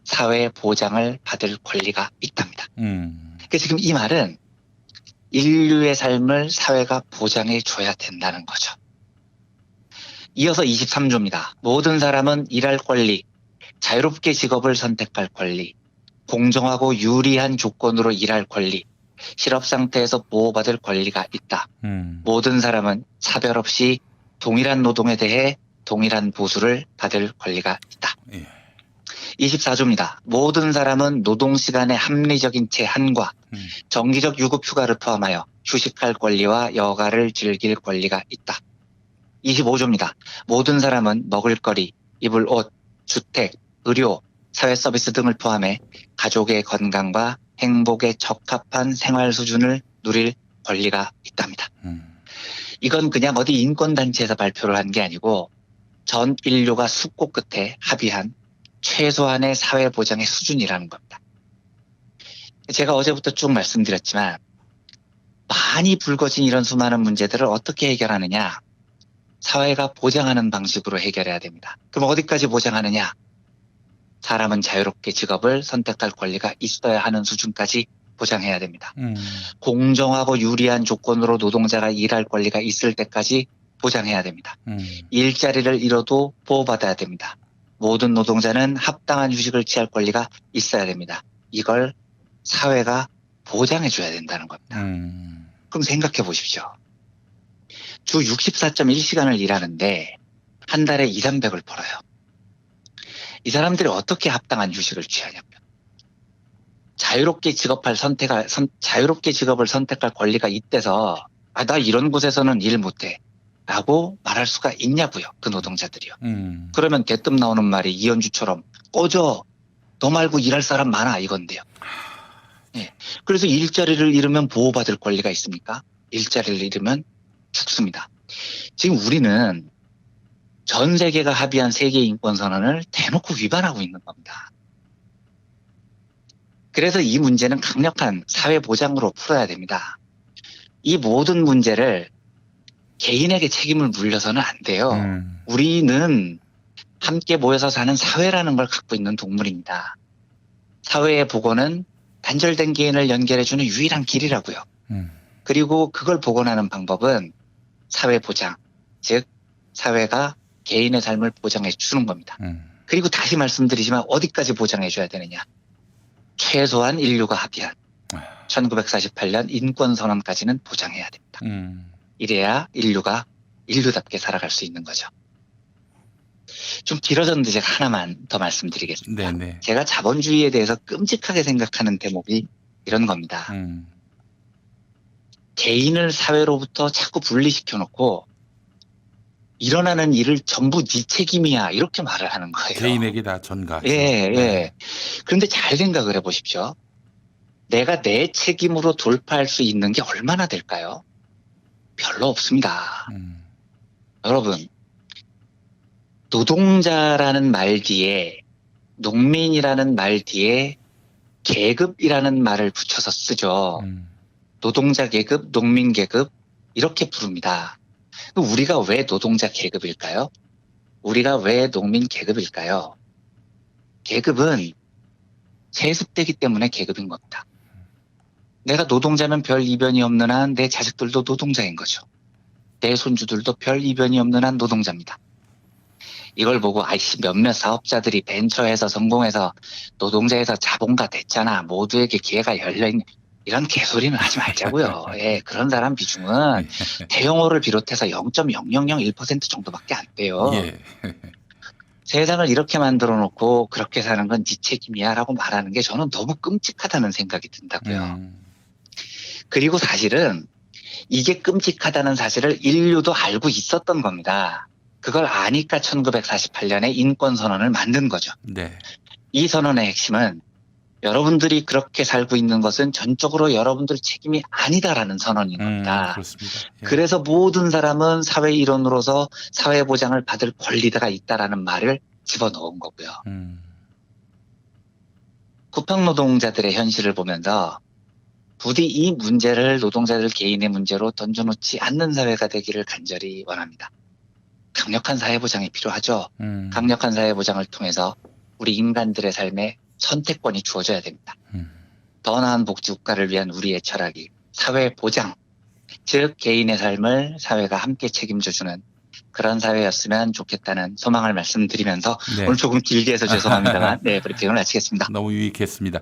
사회 보장을 받을 권리가 있답니다. 그러니까 지금 이 말은 인류의 삶을 사회가 보장해 줘야 된다는 거죠. 이어서 23조입니다. 모든 사람은 일할 권리, 자유롭게 직업을 선택할 권리, 공정하고 유리한 조건으로 일할 권리, 실업 상태에서 보호받을 권리가 있다. 모든 사람은 차별 없이 동일한 노동에 대해 동일한 보수를 받을 권리가 있다. 예. 24조입니다. 모든 사람은 노동시간의 합리적인 제한과 정기적 유급 휴가를 포함하여 휴식할 권리와 여가를 즐길 권리가 있다. 25조입니다. 모든 사람은 먹을거리, 입을 옷, 주택, 의료, 사회 서비스 등을 포함해 가족의 건강과 행복에 적합한 생활 수준을 누릴 권리가 있답니다. 이건 그냥 어디 인권단체에서 발표를 한 게 아니고 전 인류가 숙고 끝에 합의한 최소한의 사회보장의 수준이라는 겁니다. 제가 어제부터 쭉 말씀드렸지만 많이 불거진 이런 수많은 문제들을 어떻게 해결하느냐? 사회가 보장하는 방식으로 해결해야 됩니다. 그럼 어디까지 보장하느냐? 사람은 자유롭게 직업을 선택할 권리가 있어야 하는 수준까지 보장해야 됩니다. 공정하고 유리한 조건으로 노동자가 일할 권리가 있을 때까지 보장해야 됩니다. 일자리를 잃어도 보호받아야 됩니다. 모든 노동자는 합당한 휴식을 취할 권리가 있어야 됩니다. 이걸 사회가 보장해 줘야 된다는 겁니다. 그럼 생각해 보십시오. 주 64.1시간을 일하는데 한 달에 2, 300을 벌어요. 이 사람들이 어떻게 합당한 휴식을 취하냐면 자유롭게 직업을 선택할 권리가 있대서 나 이런 곳에서는 일 못해 라고 말할 수가 있냐고요. 그 노동자들이요. 그러면 대뜸 나오는 말이 이현주처럼 꺼져 너 말고 일할 사람 많아 이건데요. 예. 그래서 일자리를 잃으면 보호받을 권리가 있습니까? 일자리를 잃으면 죽습니다. 지금 우리는 전 세계가 합의한 세계인권선언을 대놓고 위반하고 있는 겁니다. 그래서 이 문제는 강력한 사회보장으로 풀어야 됩니다. 이 모든 문제를 개인에게 책임을 물려서는 안 돼요. 우리는 함께 모여서 사는 사회라는 걸 갖고 있는 동물입니다. 사회의 복원은 단절된 개인을 연결해주는 유일한 길이라고요. 그리고 그걸 복원하는 방법은 사회보장, 즉 사회가 개인의 삶을 보장해 주는 겁니다. 그리고 다시 말씀드리지만 어디까지 보장해 줘야 되느냐. 최소한 인류가 합의한 1948년 인권선언까지는 보장해야 됩니다. 이래야 인류가 인류답게 살아갈 수 있는 거죠. 좀 길어졌는데 제가 하나만 더 말씀드리겠습니다. 네네. 제가 자본주의에 대해서 끔찍하게 생각하는 대목이 이런 겁니다. 개인을 사회로부터 자꾸 분리시켜 놓고 일어나는 일을 전부 네 책임이야 이렇게 말을 하는 거예요. 개인에게 다 전가. 예. 그런데 잘 생각을 해보십시오. 내가 내 책임으로 돌파할 수 있는 게 얼마나 될까요? 별로 없습니다. 여러분, 노동자라는 말 뒤에 농민이라는 말 뒤에 계급이라는 말을 붙여서 쓰죠. 노동자 계급, 농민 계급 이렇게 부릅니다. 우리가 왜 노동자 계급일까요? 우리가 왜 농민 계급일까요? 계급은 세습되기 때문에 계급인 겁니다. 내가 노동자면 별 이변이 없는 한 내 자식들도 노동자인 거죠. 내 손주들도 별 이변이 없는 한 노동자입니다. 이걸 보고 아이씨 몇몇 사업자들이 벤처에서 성공해서 노동자에서 자본가 됐잖아. 모두에게 기회가 열려있는 이런 개소리는 하지 말자고요. 예, 그런 사람 비중은 대형호를 비롯해서 0.0001% 정도밖에 안 돼요. 예. 세상을 이렇게 만들어 놓고 그렇게 사는 건 네 책임이야 라고 말하는 게 저는 너무 끔찍하다는 생각이 든다고요. 그리고 사실은 이게 끔찍하다는 사실을 인류도 알고 있었던 겁니다. 그걸 아니까 1948년에 인권선언을 만든 거죠. 네. 이 선언의 핵심은 여러분들이 그렇게 살고 있는 것은 전적으로 여러분들 책임이 아니다라는 선언인 겁니다. 그렇습니다. 예. 그래서 모든 사람은 사회 일원으로서 사회보장을 받을 권리가 있다라는 말을 집어넣은 거고요. 쿠팡노동자들의 현실을 보면서 부디 이 문제를 노동자들 개인의 문제로 던져놓지 않는 사회가 되기를 간절히 원합니다. 강력한 사회보장이 필요하죠. 강력한 사회보장을 통해서 우리 인간들의 삶에 선택권이 주어져야 됩니다. 더 나은 복지국가를 위한 우리의 철학이 사회보장, 즉 개인의 삶을 사회가 함께 책임져주는 그런 사회였으면 좋겠다는 소망을 말씀드리면서 네. 오늘 조금 길게 해서 죄송합니다만 네, 브리핑을 마치겠습니다. 너무 유익했습니다.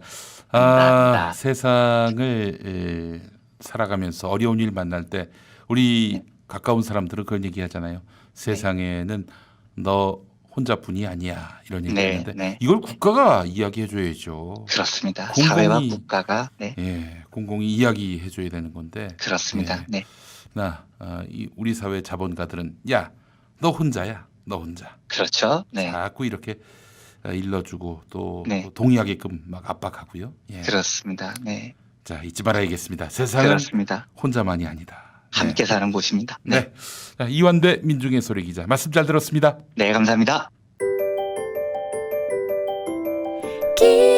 감사합니다. 세상을 살아가면서 어려운 일 만날 때 우리 가까운 사람들은 그런 얘기 하잖아요. 세상에는 너 혼자뿐이 아니야 이런 얘기 하는데 네. 이걸 국가가 이야기해 줘야죠. 그렇습니다. 공공이, 사회와 국가가 예, 공공이 이야기해 줘야 되는 건데 그렇습니다. 예. 네. 우리 사회 자본가들은 야, 너 혼자야. 너 혼자. 그렇죠. 네. 자꾸 이렇게 일러주고 또 네. 동의하게끔 막 압박하고요. 예. 그렇습니다. 네. 자, 잊지 말아야겠습니다. 세상은 그렇습니다. 혼자만이 아니다. 함께 사는 곳입니다. 네. 자, 이완대 민중의 소리 기자 말씀 잘 들었습니다. 네, 감사합니다. 기